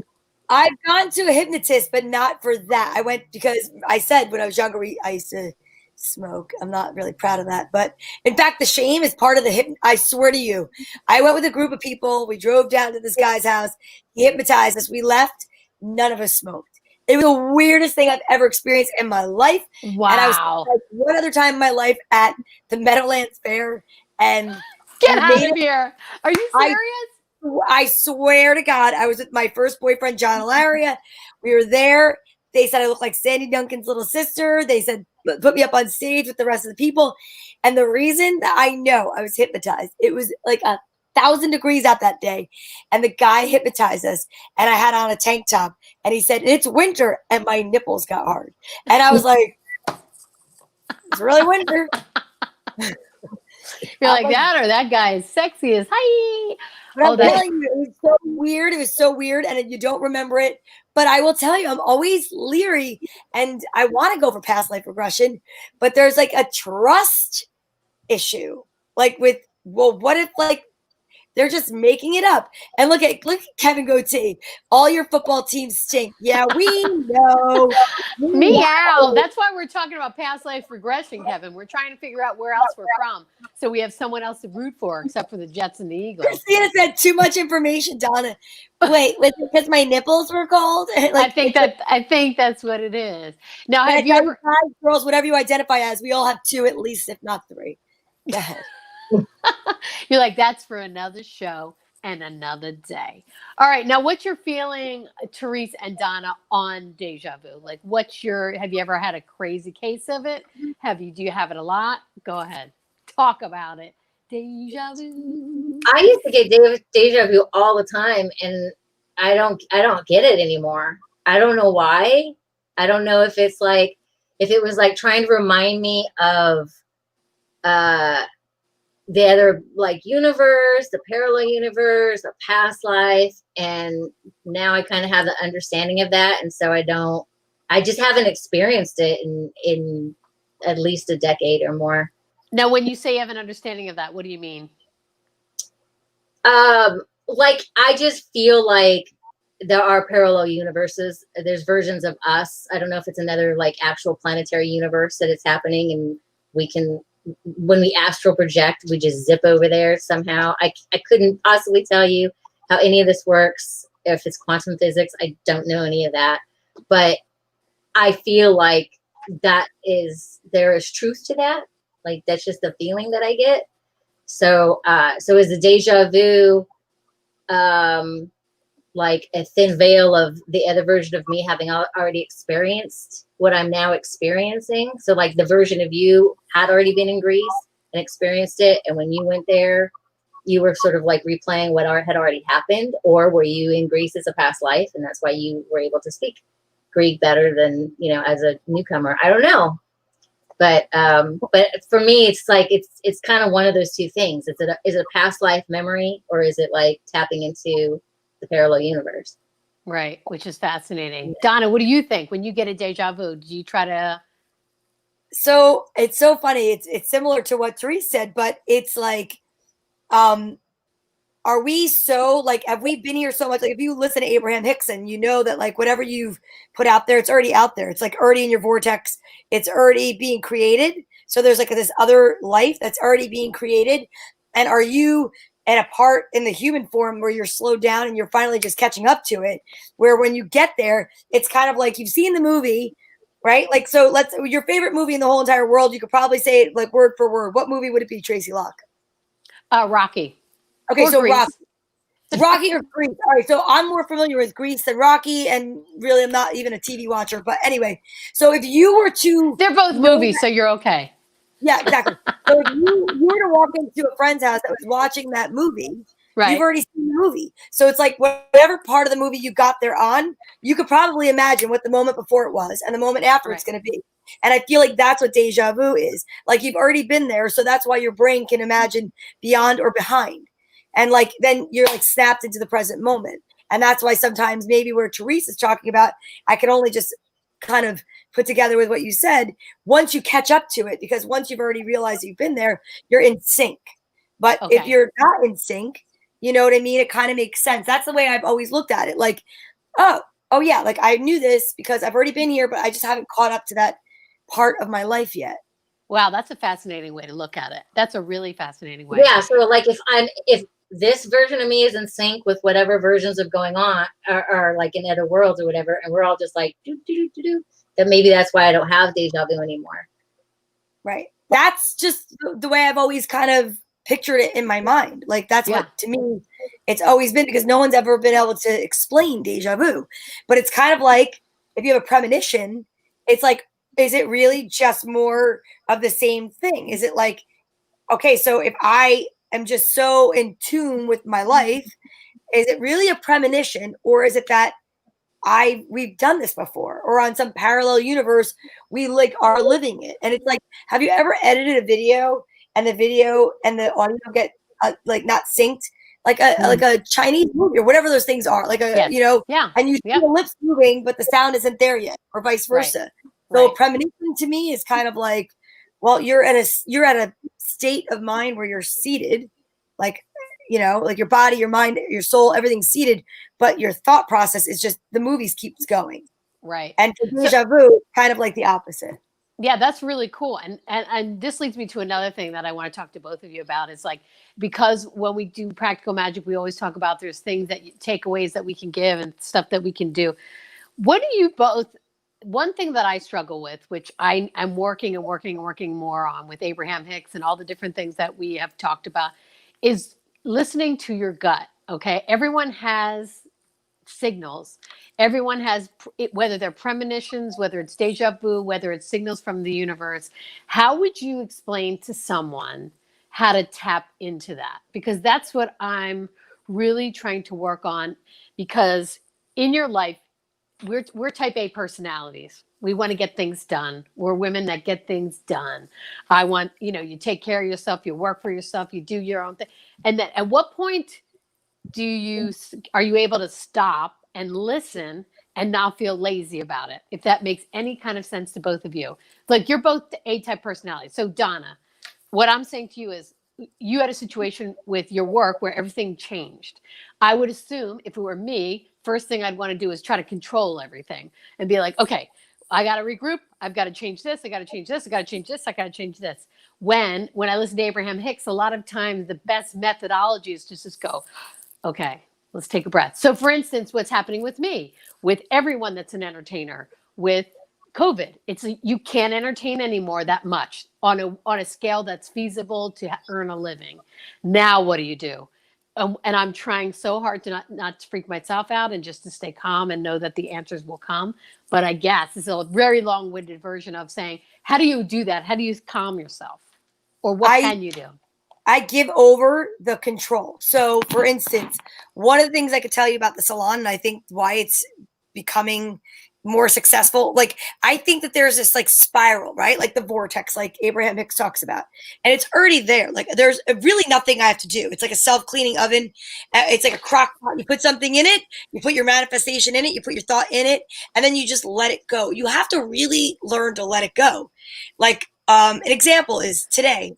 I've gone to a hypnotist, but not for that. I went because I said when I was younger, I used to smoke. I'm not really proud of that. But in fact, the shame is part of the I swear to you, I went with a group of people. We drove down to this guy's house. He hypnotized us. We left. None of us smoked. It was the weirdest thing I've ever experienced in my life. Wow. And I was like one other time in my life at the Meadowlands Fair. And get out of here. Are you serious? I swear to God, I was with my first boyfriend, John Ilaria. We were there. They said I looked like Sandy Duncan's little sister. They said, put me up on stage with the rest of the people. And the reason that I know I was hypnotized, it was like 1,000 degrees out that day. And the guy hypnotized us. And I had on a tank top. And he said, it's winter. And my nipples got hard. And I was like, it's really winter. You're like that, or that guy is sexy as hi. But I'm telling you, it was so weird. It was so weird. And you don't remember it. But I will tell you, I'm always leery. And I want to go for past life regression. But there's like a trust issue. Like with, well, what if like they're just making it up? And look at Kevin Goatee. All your football teams stink. Yeah, we know. Meow. That's why we're talking about past life regression, Kevin. We're trying to figure out where else we're from, so we have someone else to root for, except for the Jets and the Eagles. Christina said too much information, Donna. Wait, was it because my nipples were cold? Like, I think that's what it is. Now, have you ever, guys, girls, whatever you identify as, we all have two at least, if not three. Go ahead. You're like, that's for another show and another day. All right. Now, what's your feeling, Terese and Donna, on deja vu? Like, have you ever had a crazy case of it? Do you have it a lot? Go ahead. Talk about it. Deja vu. I used to get deja vu all the time, and I don't get it anymore. I don't know why. I don't know if it was like trying to remind me of the other like universe, the parallel universe, a past life. And now I kind of have the understanding of that. And so I just haven't experienced it in at least a decade or more. Now, when you say you have an understanding of that, what do you mean? Like, I just feel like there are parallel universes. There's versions of us. I don't know if it's another like actual planetary universe that it's happening, and we can, when we astral project, we just zip over there somehow. I couldn't possibly tell you how any of this works. If it's quantum physics, I don't know any of that. But I feel like there is truth to that. Like, that's just the feeling that I get. So is the deja vu like a thin veil of the other version of me having already experienced what I'm now experiencing? So like the version of you had already been in Greece and experienced it, and when you went there, you were sort of like replaying what had already happened? Or were you in Greece as a past life, and that's why you were able to speak Greek better than, as a newcomer? I don't know. But for me, it's like, it's kind of one of those two things. Is it a past life memory, or is it like tapping into the parallel universe? Right, which is fascinating. Yeah. Donna, what do you think when you get a deja vu? Do you try to? So it's so funny. It's similar to what Terese said, but it's like, are we so like, have we been here so much? Like, if you listen to Abraham Hickson, you know that like whatever you've put out there, it's already out there. It's like already in your vortex. It's already being created. So there's like this other life that's already being created. And are you at a part in the human form where you're slowed down and you're finally just catching up to it? Where when you get there, it's kind of like you've seen the movie, right? Like, so your favorite movie in the whole entire world, you could probably say it like word for word. What movie would it be, Tracy Locke? Rocky. Okay, so Grease. Rocky or Grease. All right, so I'm more familiar with Grease than Rocky, and really I'm not even a TV watcher. But anyway, so if you were to... They're both movies, so you're okay. Yeah, exactly. So if you were to walk into a friend's house that was watching that movie, right, you've already seen the movie. So it's like whatever part of the movie you got there on, you could probably imagine what the moment before it was and the moment after it's going to be. And I feel like that's what deja vu is. Like, you've already been there, so that's why your brain can imagine beyond or behind. And like, then you're like snapped into the present moment. And that's why sometimes maybe where Terese is talking about, I can only just kind of put together with what you said, once you catch up to it, because once you've already realized you've been there, you're in sync. But if you're not in sync, you know what I mean? It kind of makes sense. That's the way I've always looked at it. Like, oh yeah, like I knew this because I've already been here, but I just haven't caught up to that part of my life yet. Wow, that's a fascinating way to look at it. That's a really fascinating way. Yeah, so like if this version of me is in sync with whatever versions of going on are like in other worlds or whatever, and we're all just like then maybe that's why I don't have deja vu anymore. Right. That's just the way I've always kind of pictured it in my mind. Like, that's what, to me, it's always been, because no one's ever been able to explain deja vu. But it's kind of like, if you have a premonition, it's like, is it really just more of the same thing? Is it like, okay, so if I am just so in tune with my life. Is it really a premonition, or is it that we've done this before, or on some parallel universe we like are living it? And it's like, have you ever edited a video and the video and the audio get like not synced, like a Chinese movie or whatever those things are, like Yes. and you see the lips moving but the sound isn't there yet, or vice versa. So a premonition to me is kind of like, well, you're at a state of mind where you're seated, like, like your body, your mind, your soul, everything's seated, but your thought process is just the movies keeps going. Right. And for Deja Vu, kind of like the opposite. Yeah, that's really cool. And this leads me to another thing that I want to talk to both of you about. Is like, because when we do practical magic, we always talk about there's things takeaways that we can give and stuff that we can do. What do you both, one thing that I struggle with, which I'm working more on with Abraham Hicks and all the different things that we have talked about, is listening to your gut. Okay. Everyone has signals. Everyone has, whether they're premonitions, whether it's deja vu, whether it's signals from the universe. How would you explain to someone how to tap into that? Because that's what I'm really trying to work on, because in your life, we're type A personalities. We want to get things done. We're women that get things done. I want, you take care of yourself, you work for yourself, you do your own thing. And then at what point are you able to stop and listen and not feel lazy about it? If that makes any kind of sense to both of you. Like, you're both the A-type personalities. So Donna, what I'm saying to you is, you had a situation with your work where everything changed. I would assume if it were me, first thing I'd want to do is try to control everything and be like, okay, I got to regroup. I've got to change this. I got to change this. I got to change this. I got to change this. When I listen to Abraham Hicks, a lot of times the best methodology is to just go, okay, let's take a breath. So for instance, what's happening with me, with everyone that's an entertainer, with COVID, you can't entertain anymore that much on a scale that's feasible to earn a living. Now, what do you do? And I'm trying so hard to not to freak myself out and just to stay calm and know that the answers will come. But I guess it's a very long-winded version of saying, how do you do that? How do you calm yourself? Or what can you do? I give over the control. So, for instance, one of the things I could tell you about the salon, and I think why it's becoming more successful, like, I think that there's this like spiral, right? Like the vortex, like Abraham Hicks talks about, and it's already there. Like, there's really nothing I have to do. It's like a self-cleaning oven. It's like a crock pot. You put something in it, you put your manifestation in it, you put your thought in it, and then you just let it go. You have to really learn to let it go. Like, an example is today,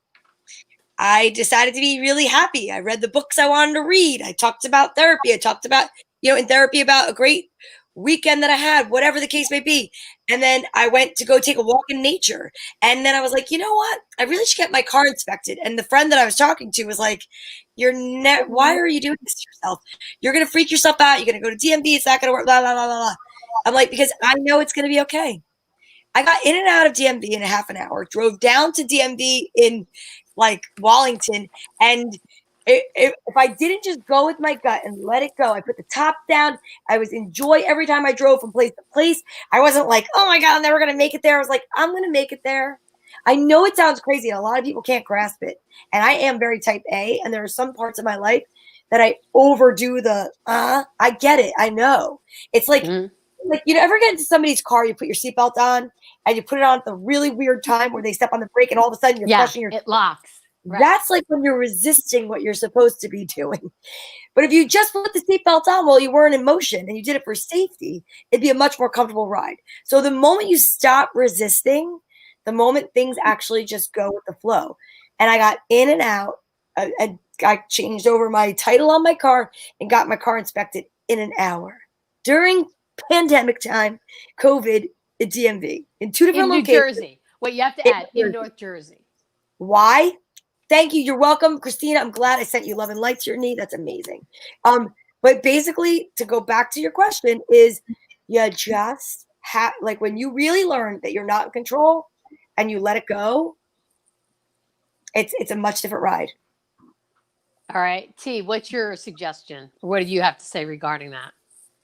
I decided to be really happy. I read the books I wanted to read. I talked about therapy. I talked about, in therapy about a great weekend that I had, whatever the case may be. And then I went to go take a walk in nature. And then I was like, you know what? I really should get my car inspected. And the friend that I was talking to was like, why are you doing this to yourself? You're going to freak yourself out. You're going to go to DMV. It's not going to work. Blah, blah, blah, blah, blah. I'm like, because I know it's going to be okay. I got in and out of DMV in a half an hour, drove down to DMV in like Wallington. And if I didn't just go with my gut and let it go, I put the top down. I was enjoy every time I drove from place to place. I wasn't like, oh my God, I'm never going to make it there. I was like, I'm going to make it there. I know it sounds crazy, and a lot of people can't grasp it. And I am very type A. And there are some parts of my life that I overdo I get it. I know. It's like, like, you ever get into somebody's car, you put your seatbelt on and you put it on at the really weird time where they step on the brake and all of a sudden you're pushing it locks. Right. That's like when you're resisting what you're supposed to be doing. But if you just put the seatbelt on while you weren't in motion and you did it for safety, it'd be a much more comfortable ride. So the moment you stop resisting, the moment things actually just go with the flow. And I got in and out, and I changed over my title on my car and got my car inspected in an hour. During pandemic time, COVID, at DMV, in 2 different locations. In New Jersey. Wait, you have to add, in North Jersey. Why? Thank you. You're welcome, Christina. I'm glad I sent you love and light to your knee. That's amazing. But basically, to go back to your question, is you just like when you really learn that you're not in control and you let it go, it's a much different ride. All right. T, what's your suggestion? What do you have to say regarding that?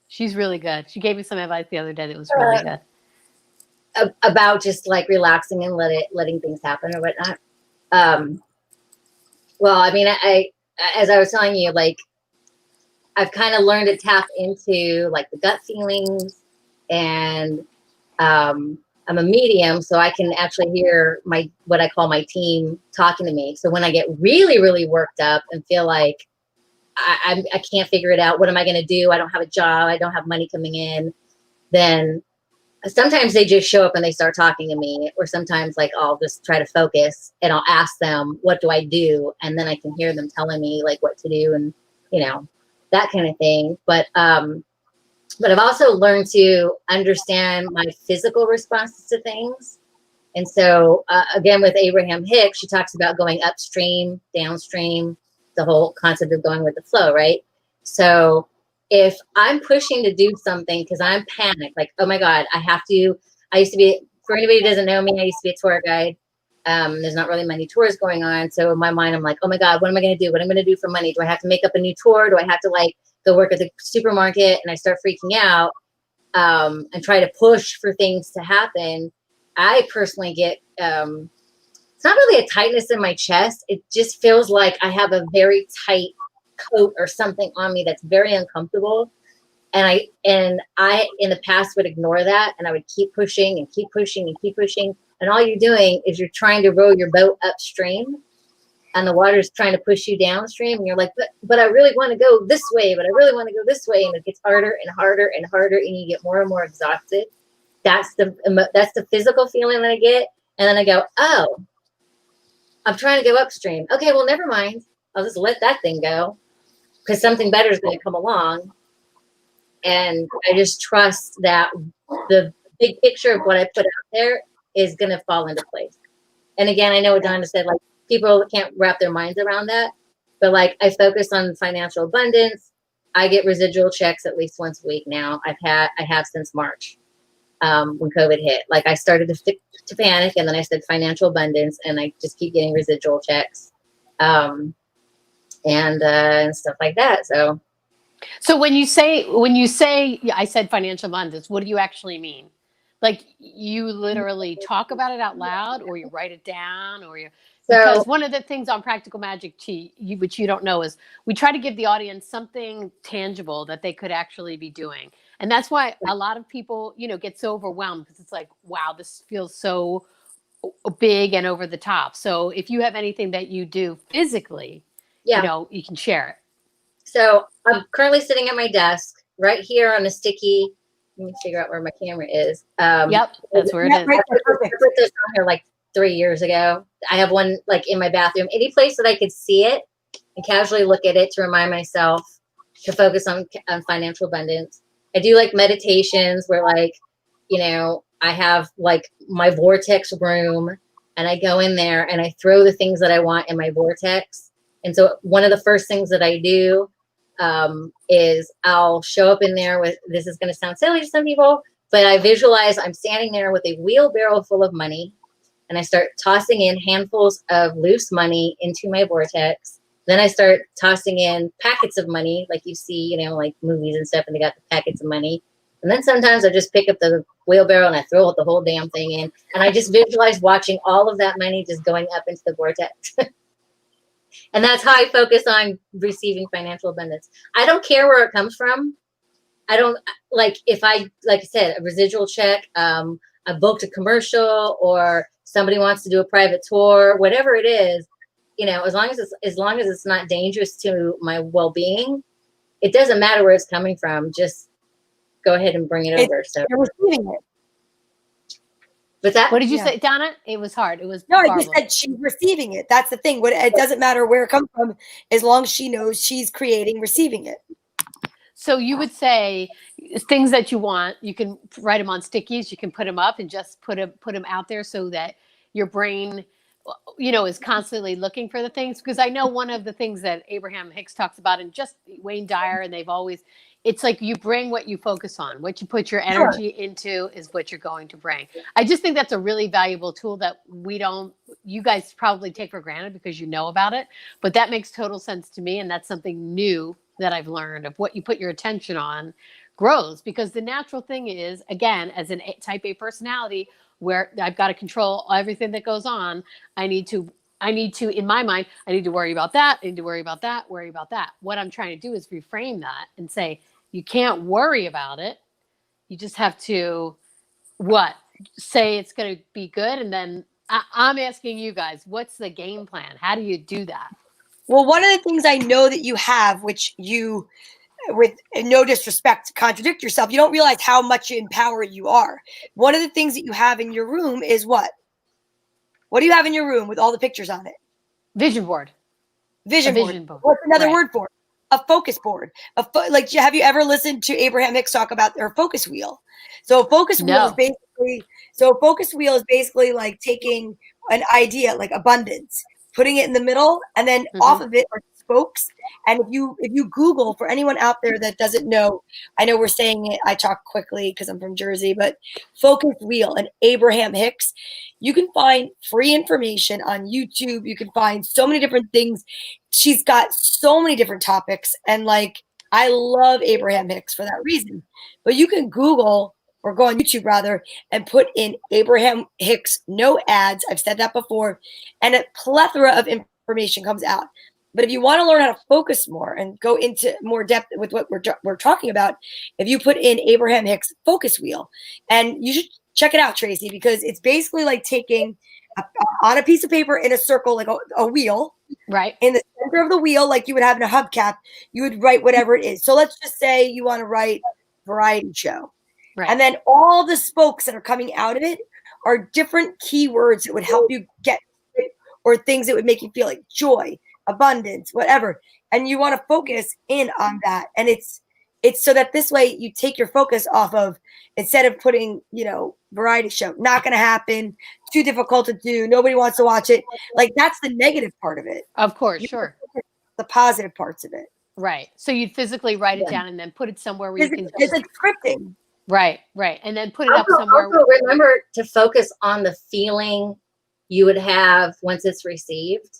She's really good. She gave me some advice the other day that was really good. About just like relaxing and letting things happen or whatnot. Well, I mean, as I was telling you, like, I've kind of learned to tap into like the gut feelings, and I'm a medium, so I can actually hear what I call my team talking to me. So when I get really, really worked up and feel like I can't figure it out, what am I going to do? I don't have a job. I don't have money coming in. Then sometimes they just show up and they start talking to me, or sometimes like I'll just try to focus and I'll ask them, what do I do? And then I can hear them telling me like what to do, and that kind of thing. But I've also learned to understand my physical responses to things. And so again, with Abraham Hicks, she talks about going upstream, downstream, the whole concept of going with the flow, right? So if I'm pushing to do something because I'm panicked, like, oh my God, I used to be, for anybody who doesn't know me, I used to be a tour guide. There's not really many tours going on. So in my mind, I'm like, oh my God, what am I going to do? What am I going to do for money? Do I have to make up a new tour? Do I have to like go work at the supermarket? And I start freaking out and try to push for things to happen. I personally get, it's not really a tightness in my chest. It just feels like I have a very tight coat or something on me that's very uncomfortable. And I in the past would ignore that, and I would keep pushing and keep pushing and keep pushing. And all you're doing is you're trying to row your boat upstream, and the water's trying to push you downstream. And you're like, but I really want to go this way, but I really want to go this way. And it gets harder and harder and harder, and you get more and more exhausted. That's the physical feeling that I get. And then I go, oh, I'm trying to go upstream. Okay, well, never mind. I'll just let that thing go, because something better is going to come along. And I just trust that the big picture of what I put out there is going to fall into place. And again, I know what Donna said, like, people can't wrap their minds around that. But like, I focus on financial abundance. I get residual checks at least once a week now. I have since March, when COVID hit. Like, I started to panic, and then I said financial abundance, and I just keep getting residual checks, and stuff like that. So when you say I said financial abundance, what do you actually mean? Like, you literally talk about it out loud, or you write it down, or because one of the things on Practical Magic, which you don't know, is we try to give the audience something tangible that they could actually be doing. And that's why a lot of people, get so overwhelmed, because it's like, wow, this feels so big and over the top. So if you have anything that you do physically, you can share it. So I'm currently sitting at my desk right here on a sticky. Let me figure out where my camera is. Yep, that's where it is. I put this on here like 3 years ago. I have one like in my bathroom. Any place that I could see it and casually look at it to remind myself to focus on financial abundance. I do like meditations where, like, I have like my vortex room, and I go in there and I throw the things that I want in my vortex. And so one of the first things that I do is I'll show up in there with, this is going to sound silly to some people, but I visualize I'm standing there with a wheelbarrow full of money, and I start tossing in handfuls of loose money into my vortex. Then I start tossing in packets of money, like you see, like movies and stuff, and they got the packets of money. And then sometimes I just pick up the wheelbarrow and I throw the whole damn thing in. And I just visualize watching all of that money just going up into the vortex. And that's how I focus on receiving financial abundance. I don't care where it comes from. I don't, like, if like I said, a residual check, I booked a commercial, or somebody wants to do a private tour, whatever it is, as long as it's not dangerous to my well-being, it doesn't matter where it's coming from. Just go ahead and bring it over. So you're receiving it. What's that? What did you say, Donna? It was hard. It was no. I just said she's receiving it. That's the thing. It doesn't matter where it comes from, as long as she knows she's receiving it. So you would say things that you want, you can write them on stickies. You can put them up and just put them out there, so that your brain, is constantly looking for the things. Because I know one of the things that Abraham Hicks talks about, and just Wayne Dyer, and it's like you bring what you focus on. What you put your energy into is what you're going to bring. I just think that's a really valuable tool that you guys probably take for granted because you know about it. But that makes total sense to me. And that's something new that I've learned, of what you put your attention on grows. Because the natural thing is, again, as a type A personality, where I've got to control everything that goes on, I need to need to, in my mind, I need to worry about that. I need to worry about that, worry about that. What I'm trying to do is reframe that and say, you can't worry about it. You just have to say it's going to be good. And then I'm asking you guys, what's the game plan? How do you do that? Well, one of the things I know that you have, which you, with no disrespect, contradict yourself, you don't realize how much empowered you are. One of the things that you have in your room is what? What do you have in your room with all the pictures on it? Vision board. Vision board. What's another word for it? A focus board. Like, have you ever listened to Abraham Hicks talk about their focus wheel? So a focus wheel is basically like taking an idea like abundance, putting it in the middle, and then off of it are spokes. And if you Google, for anyone out there that doesn't know, I know we're saying it, I talk quickly because I'm from Jersey, but focus wheel and Abraham Hicks, you can find free information on YouTube. You can find so many different things. She's got so many different topics. And like, I love Abraham Hicks for that reason. But you can Google or go on YouTube rather and put in Abraham Hicks, no ads. I've said that before. And a plethora of information comes out. But if you want to learn how to focus more and go into more depth with what we're talking about, if you put in Abraham Hicks focus wheel, and you should check it out, Tracy, because it's basically like taking on a piece of paper in a circle, like a wheel, right? In the center of the wheel, like you would have in a hubcap, you would write whatever it is. So let's just say you want to write variety show. Right. And then all the spokes that are coming out of it are different keywords that would help you get it, or things that would make you feel like joy, abundance, whatever. And you want to focus in on that. And it's so that this way you take your focus off of, instead of putting, variety show, not going to happen, too difficult to do, nobody wants to watch it. Like, that's the negative part of it. Of course, sure. The positive parts of it. Right. So you'd physically write it down and then put it somewhere where you can. It's like scripting. Right. And then put it up somewhere. Also remember to focus on the feeling you would have once it's received.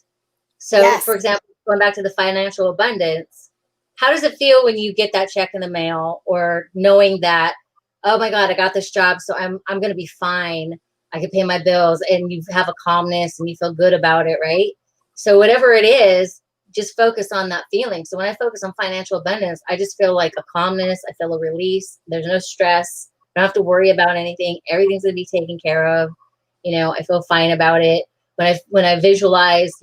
So, for example, going back to the financial abundance, how does it feel when you get that check in the mail, or knowing that, oh my God, I got this job, so I'm going to be fine. I can pay my bills, and you have a calmness and you feel good about it, right? So whatever it is, just focus on that feeling. So when I focus on financial abundance, I just feel like a calmness. I feel a release. There's no stress. I don't have to worry about anything. Everything's going to be taken care of. I feel fine about it. When I visualize,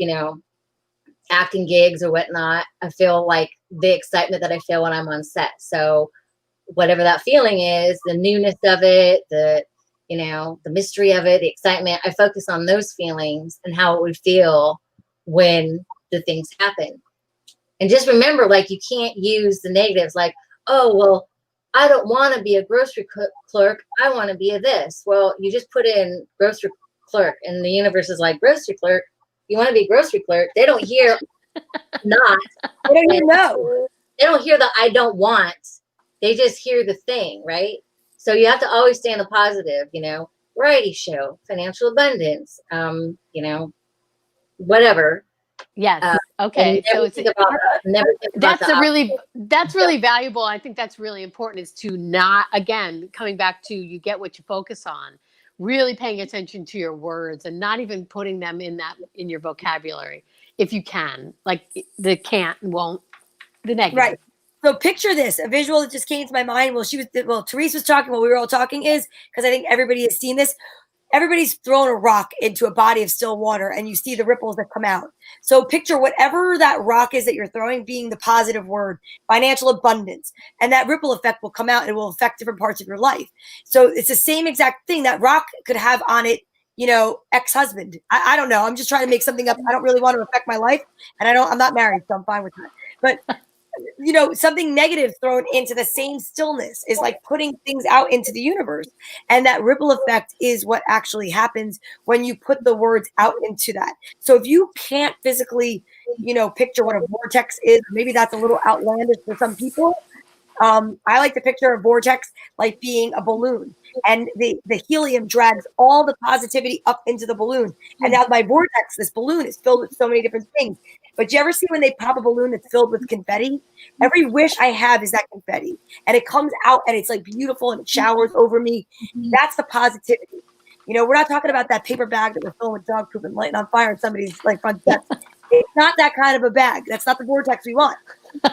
acting gigs or whatnot, I feel like the excitement that I feel when I'm on set. So whatever that feeling is, the newness of it, the mystery of it, the excitement, I focus on those feelings and how it would feel when the things happen. And just remember, like, you can't use the negatives, like, oh, well, I don't want to be a grocery clerk. I want to be a this. Well, you just put in grocery clerk and the universe is like, grocery clerk, you want to be a grocery clerk? They don't hear not. They don't even know. They don't hear the I don't want. They just hear the thing, right? So you have to always stay in the positive, variety show, financial abundance, whatever. Yes. Okay. So it's that's really valuable. I think that's really important, is to not, again, coming back to, you get what you focus on, really paying attention to your words and not even putting them in your vocabulary. If you can, like the can't and won't, the negative. Right. So picture this, a visual that just came to my mind Terese was talking while we were all talking, is, because I think everybody has seen this. Everybody's thrown a rock into a body of still water and you see the ripples that come out. So picture whatever that rock is that you're throwing being the positive word, financial abundance, and that ripple effect will come out and it will affect different parts of your life. So it's the same exact thing. That rock could have on it, ex-husband. I don't know. I'm just trying to make something up. I don't really want to affect my life, and I'm not married, so I'm fine with that. But something negative thrown into the same stillness is like putting things out into the universe. And that ripple effect is what actually happens when you put the words out into that. So if you can't physically, picture what a vortex is, maybe that's a little outlandish for some people. I like to picture a vortex like being a balloon, and the helium drags all the positivity up into the balloon. And now my vortex, this balloon, is filled with so many different things. But you ever see when they pop a balloon that's filled with confetti? Every wish I have is that confetti, and it comes out and it's like beautiful and it showers over me. That's the positivity. We're not talking about that paper bag that we're filling with dog poop and lighting on fire in somebody's like front steps. It's not that kind of a bag. That's not the vortex we want.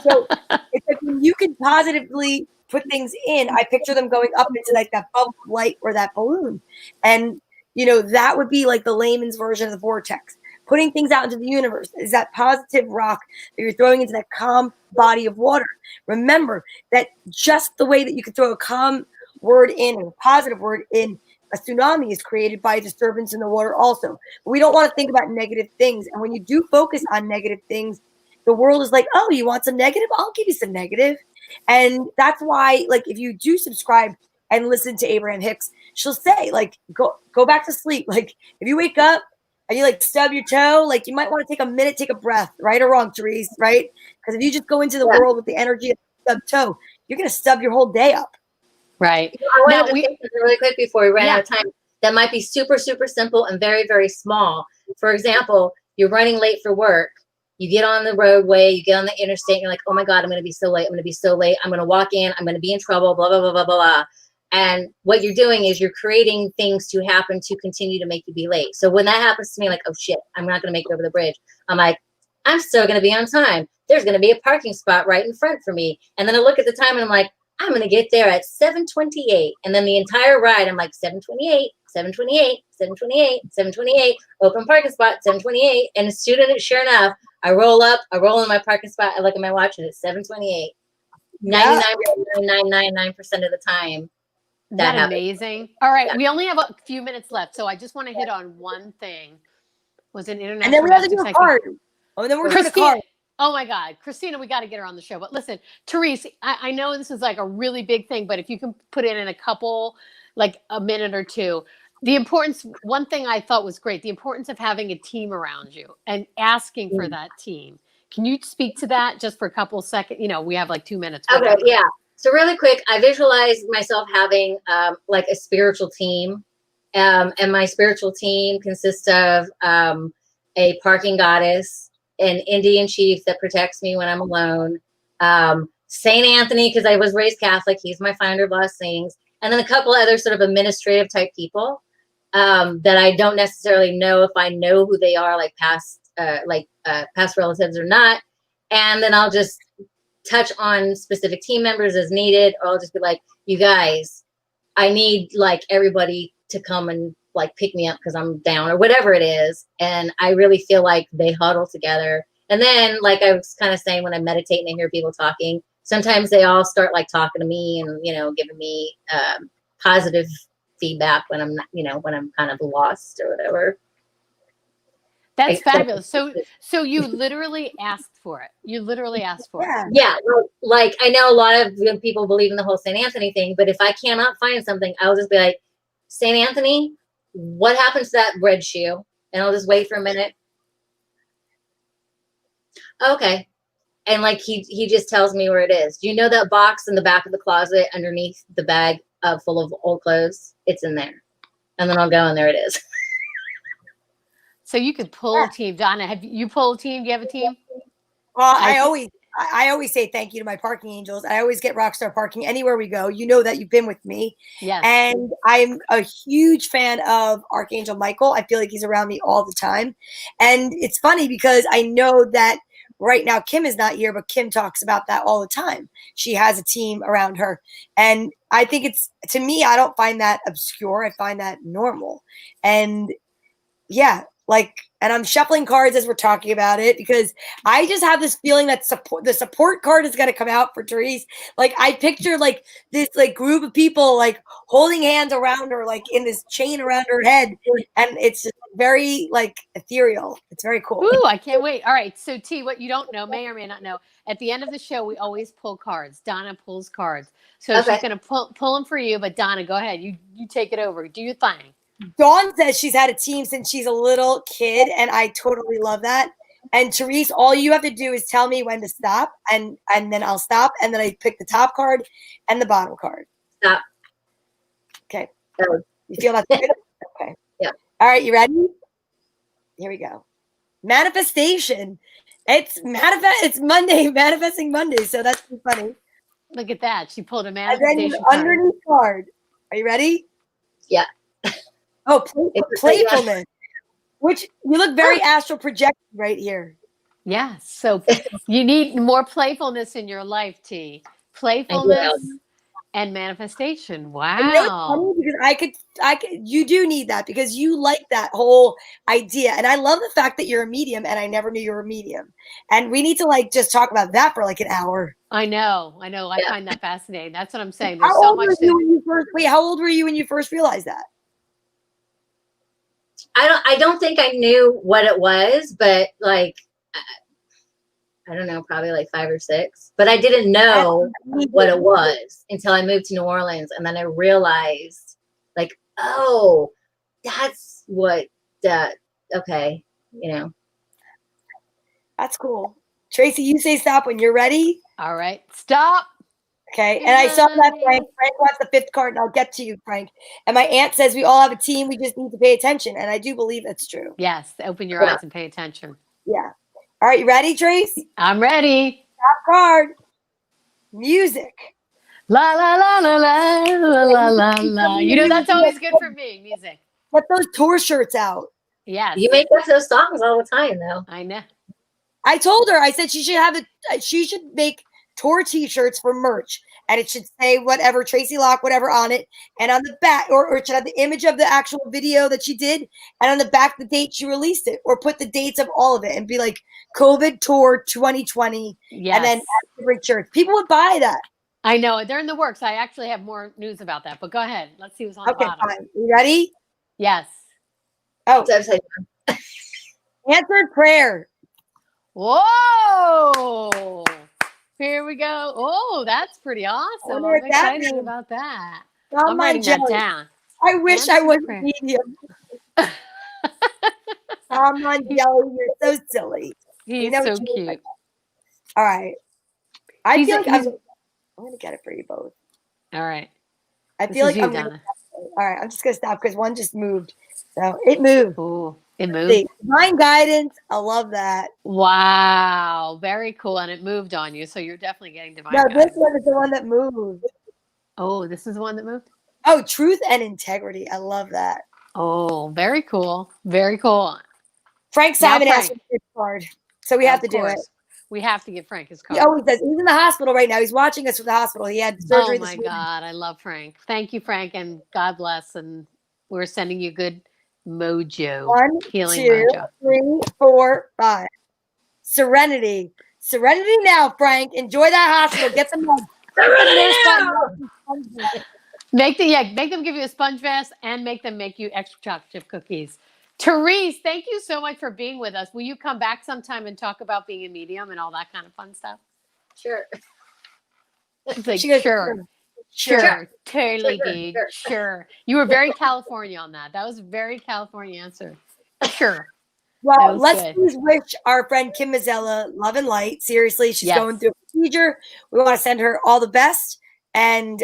So it's like when you can positively put things in, I picture them going up into like that bubble of light or that balloon. And, that would be like the layman's version of the vortex. Putting things out into the universe is that positive rock that you're throwing into that calm body of water. Remember that just the way that you can throw a calm word in or a positive word in, a tsunami is created by a disturbance in the water also. But we don't want to think about negative things. And when you do focus on negative things, the world is like, oh, you want some negative? I'll give you some negative. And that's why, like, if you do subscribe and listen to Abraham Hicks, she'll say, like, go back to sleep. Like, if you wake up and you like stub your toe, like, you might want to take a minute, take a breath, right or wrong, Terese, right? Because if you just go into the world with the energy of a stubbed toe, you're going to stub your whole day up. Right. I wanted to say something really quick before we ran out of time. That might be super, super simple and very, very small. For example, you're running late for work. You get on the roadway, you get on the interstate, and you're like, oh my God, I'm going to be so late. I'm going to be so late. I'm going to walk in. I'm going to be in trouble, blah, blah, blah, blah, blah. And what you're doing is you're creating things to happen to continue to make you be late. So when that happens to me, like, oh shit, I'm not going to make it over the bridge. I'm like, I'm still going to be on time. There's going to be a parking spot right in front for me. And then I look at the time and I'm like, I'm going to get there at 7:28. And then the entire ride, I'm like 7:28, 7:28, 7:28, 7:28, open parking spot, 7:28. And sure enough, I roll in my parking spot. I look at my watch and it's 7:28. 99.999% of the time. Isn't that amazing? All right. We only have a few minutes left. So I just want to hit on one thing. Was an international. And then we have to do a card. Oh, and then we're doing a card. Oh my God, Christina, we got to get her on the show. But listen, Terese, I know this is like a really big thing, but if you can put it in a couple, like a minute or two, the importance, one thing I thought was great, the importance of having a team around you and asking for that team. Can you speak to that just for a couple of seconds? We have like 2 minutes. Okay, yeah. So really quick, I visualized myself having like a spiritual team. And my spiritual team consists of a parking goddess, an Indian chief that protects me when I'm alone, Saint Anthony, because I was raised Catholic, he's my finder of blessings, and then a couple other sort of administrative type people that I don't necessarily know if I know who they are, like past relatives or not, and then I'll just touch on specific team members as needed, or I'll just be like, you guys, I need like everybody to come and like pick me up because I'm down or whatever it is. And I really feel like they huddle together. And then, like I was kind of saying, when I meditate and I hear people talking, sometimes they all start like talking to me and, giving me positive feedback when I'm not, when I'm kind of lost or whatever. That's fabulous. So you literally asked for it. You literally asked for it. Yeah. Like I know a lot of people believe in the whole St. Anthony thing, but if I cannot find something, I'll just be like, St. Anthony, what happens to that red shoe? And I'll just wait for a minute. Okay. And like he just tells me where it is. Do you know that box in the back of the closet underneath the bag full of old clothes? It's in there. And then I'll go and there it is. So you could pull a team. Donna, have you pulled a team? Do you have a team? Well, I always say thank you to my parking angels. I always get Rockstar Parking anywhere we go. You know that you've been with me. Yes. And I'm a huge fan of Archangel Michael. I feel like he's around me all the time. And it's funny because I know that right now Kim is not here, but Kim talks about that all the time. She has a team around her. And I think to me, I don't find that obscure. I find that normal. And yeah, and I'm shuffling cards as we're talking about it because I just have this feeling that the support card is going to come out for Terese. Like I picture like this like group of people like holding hands around her, like in this chain around her head. And it's just very like ethereal. It's very cool. Ooh, I can't wait. All right. So T, what you don't know, may or may not know, at the end of the show, we always pull cards. Donna pulls cards. So she's going to pull them for you, but Donna, go ahead. You take it over. Do your thing. Dawn says she's had a team since she's a little kid, and I totally love that. And Terese, all you have to do is tell me when to stop, and then I'll stop, and then I pick the top card and the bottom card. Stop. Okay. You feel that's good? Okay. Yeah. All right, you ready? Here we go. Manifestation. It's Monday, manifesting Monday, so that's funny. Look at that. She pulled a manifestation card. Underneath card. Are you ready? Yeah. Oh, It's playfulness. Which you look very astral projected right here. Yeah. So you need more playfulness in your life, T. I Playfulness do. and manifestation. And you know what's Wow. funny? Because you do need that because you like that whole idea. And I love the fact that you're a medium and I never knew you were a medium. And we need to like just talk about that for like an hour. I know. I Yeah. find that fascinating. That's what I'm saying. How There's so old were much you to. when you first, wait, how old were you when you first realized that? I don't think I knew what it was, but like, I don't know, probably like 5 or 6. But I didn't know what it was until I moved to New Orleans, and then I realized, like, oh, that's what that. Okay, you know. That's cool. Tracy, you say stop when you're ready. All right. Stop. Okay. And I saw that Frank wants the 5th card, and I'll get to you, Frank. And my aunt says we all have a team. We just need to pay attention. And I do believe that's true. Yes. Open your eyes and pay attention. Yeah. All right. You ready, Trace? I'm ready. Top card. Music. La la la la la la la la la. You know that's always good for me. Music. Get those tour shirts out. Yes. You make up those songs all the time, though. I know. I told her. I said she should have she should make tour T-shirts for merch, and it should say whatever Tracy Locke, whatever on it, and on the back, or it should have the image of the actual video that she did, and on the back the date she released it, or put the dates of all of it, and be like COVID tour 2020, Yes. and then different shirts. People would buy that. I know. They're in the works. I actually have more news about that, but go ahead. Let's see what's on the bottom. Okay, fine. You ready? Yes. Oh, Website. answered prayer. Whoa! Here we go. Oh, that's pretty awesome. wonder I'm what that excited means. about that. Tom I'm writing that down. I wish I Answered was prayer. medium. Tom Jelly, you're so silly. He's know so what you look cute. like. All right. I He's feel a- like he's- I'm going to get it for you both. All right. I This feel is like you, I'm going to. Donna. All right. I'm just going to stop because one just moved. So it moved. Ooh, it moved. See, divine guidance. I love that. Wow, very cool. And it moved on you, so you're definitely getting divine No, guidance. this one is the one that moved. Oh, this is the one that moved? Oh, truth and integrity. I love that. Oh, very cool. Very cool. Frank Now, Simon asked Frank. for his card. So we have to Of do it. course. We have to give Frank his He card. always does. He's in the hospital right now. He's watching us from the hospital. He had surgery Oh this my morning. God, I love Frank. Thank you, Frank, and God bless. And we're sending you good mojo, 1, healing 2, mojo. 3, 4, 5. Serenity. Serenity now, Frank. Enjoy that hospital. Get the meds. Make them give you a sponge vest and make them make you extra chocolate chip cookies. Terese, thank you so much for being with us. Will you come back sometime and talk about being a medium and all that kind of fun stuff? Sure. She's like, She goes, sure, totally, Sure, dude, sure. sure. You were very California on that. That was a very California answer. Sure. That Well, was let's good. please wish our friend Kim Mazzella love and light. Seriously, she's Yes. going through a procedure. We want to send her all the best. And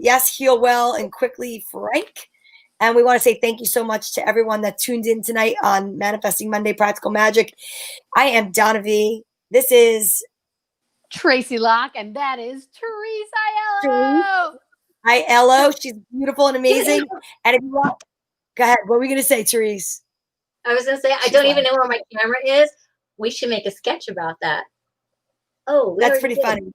yes, heal well and quickly, Frank. And we want to say thank you so much to everyone that tuned in tonight on Manifesting Monday Practical Magic. I am Donna Vee. This is Tracy Locke, and that is Terese Aiello. Aiello. She's beautiful and amazing. And if you want, go ahead. What were we going to say, Terese? I was going to say, I don't even know where my camera is. We should make a sketch about that. Oh, That's pretty funny.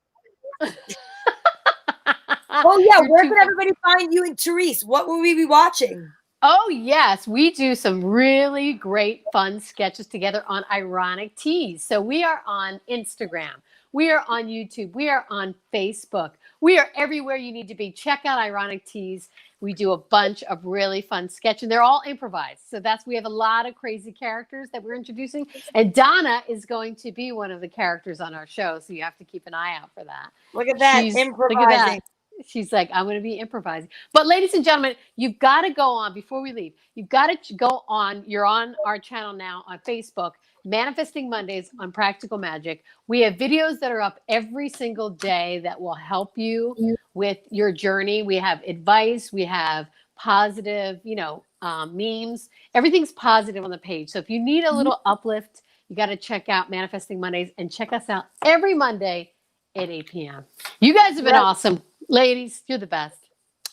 Oh, yeah. Where can everybody find you and Terese? What will we be watching? Oh, yes. We do some really great, fun sketches together on Ironic Teas. So we are on Instagram. We are on YouTube. We are on Facebook. We are everywhere you need to be. Check out Ironic Teas. We do a bunch of really fun sketches, and they're all improvised. So we have a lot of crazy characters that we're introducing. And Donna is going to be one of the characters on our show. So you have to keep an eye out for that. Look at that. Improvising. Look at that. She's like, I'm going to be improvising. But ladies and gentlemen, you've got to go on before we leave. You've got to go on. You're on our channel now on Facebook, Manifesting Mondays on Practical Magic. We have videos that are up every single day that will help you with your journey. We have advice. We have positive, memes. Everything's positive on the page. So if you need a little uplift, you got to check out Manifesting Mondays and check us out every Monday at 8 p.m. You guys have been awesome. Ladies, you're the best.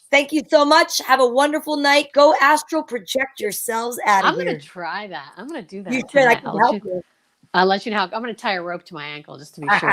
Thank you so much. Have a wonderful night. Go astral project yourselves out of I'm here. going to try that. I'm going to do that. You should. I can help you. I'll let you know. I'm going to tie a rope to my ankle just to be sure.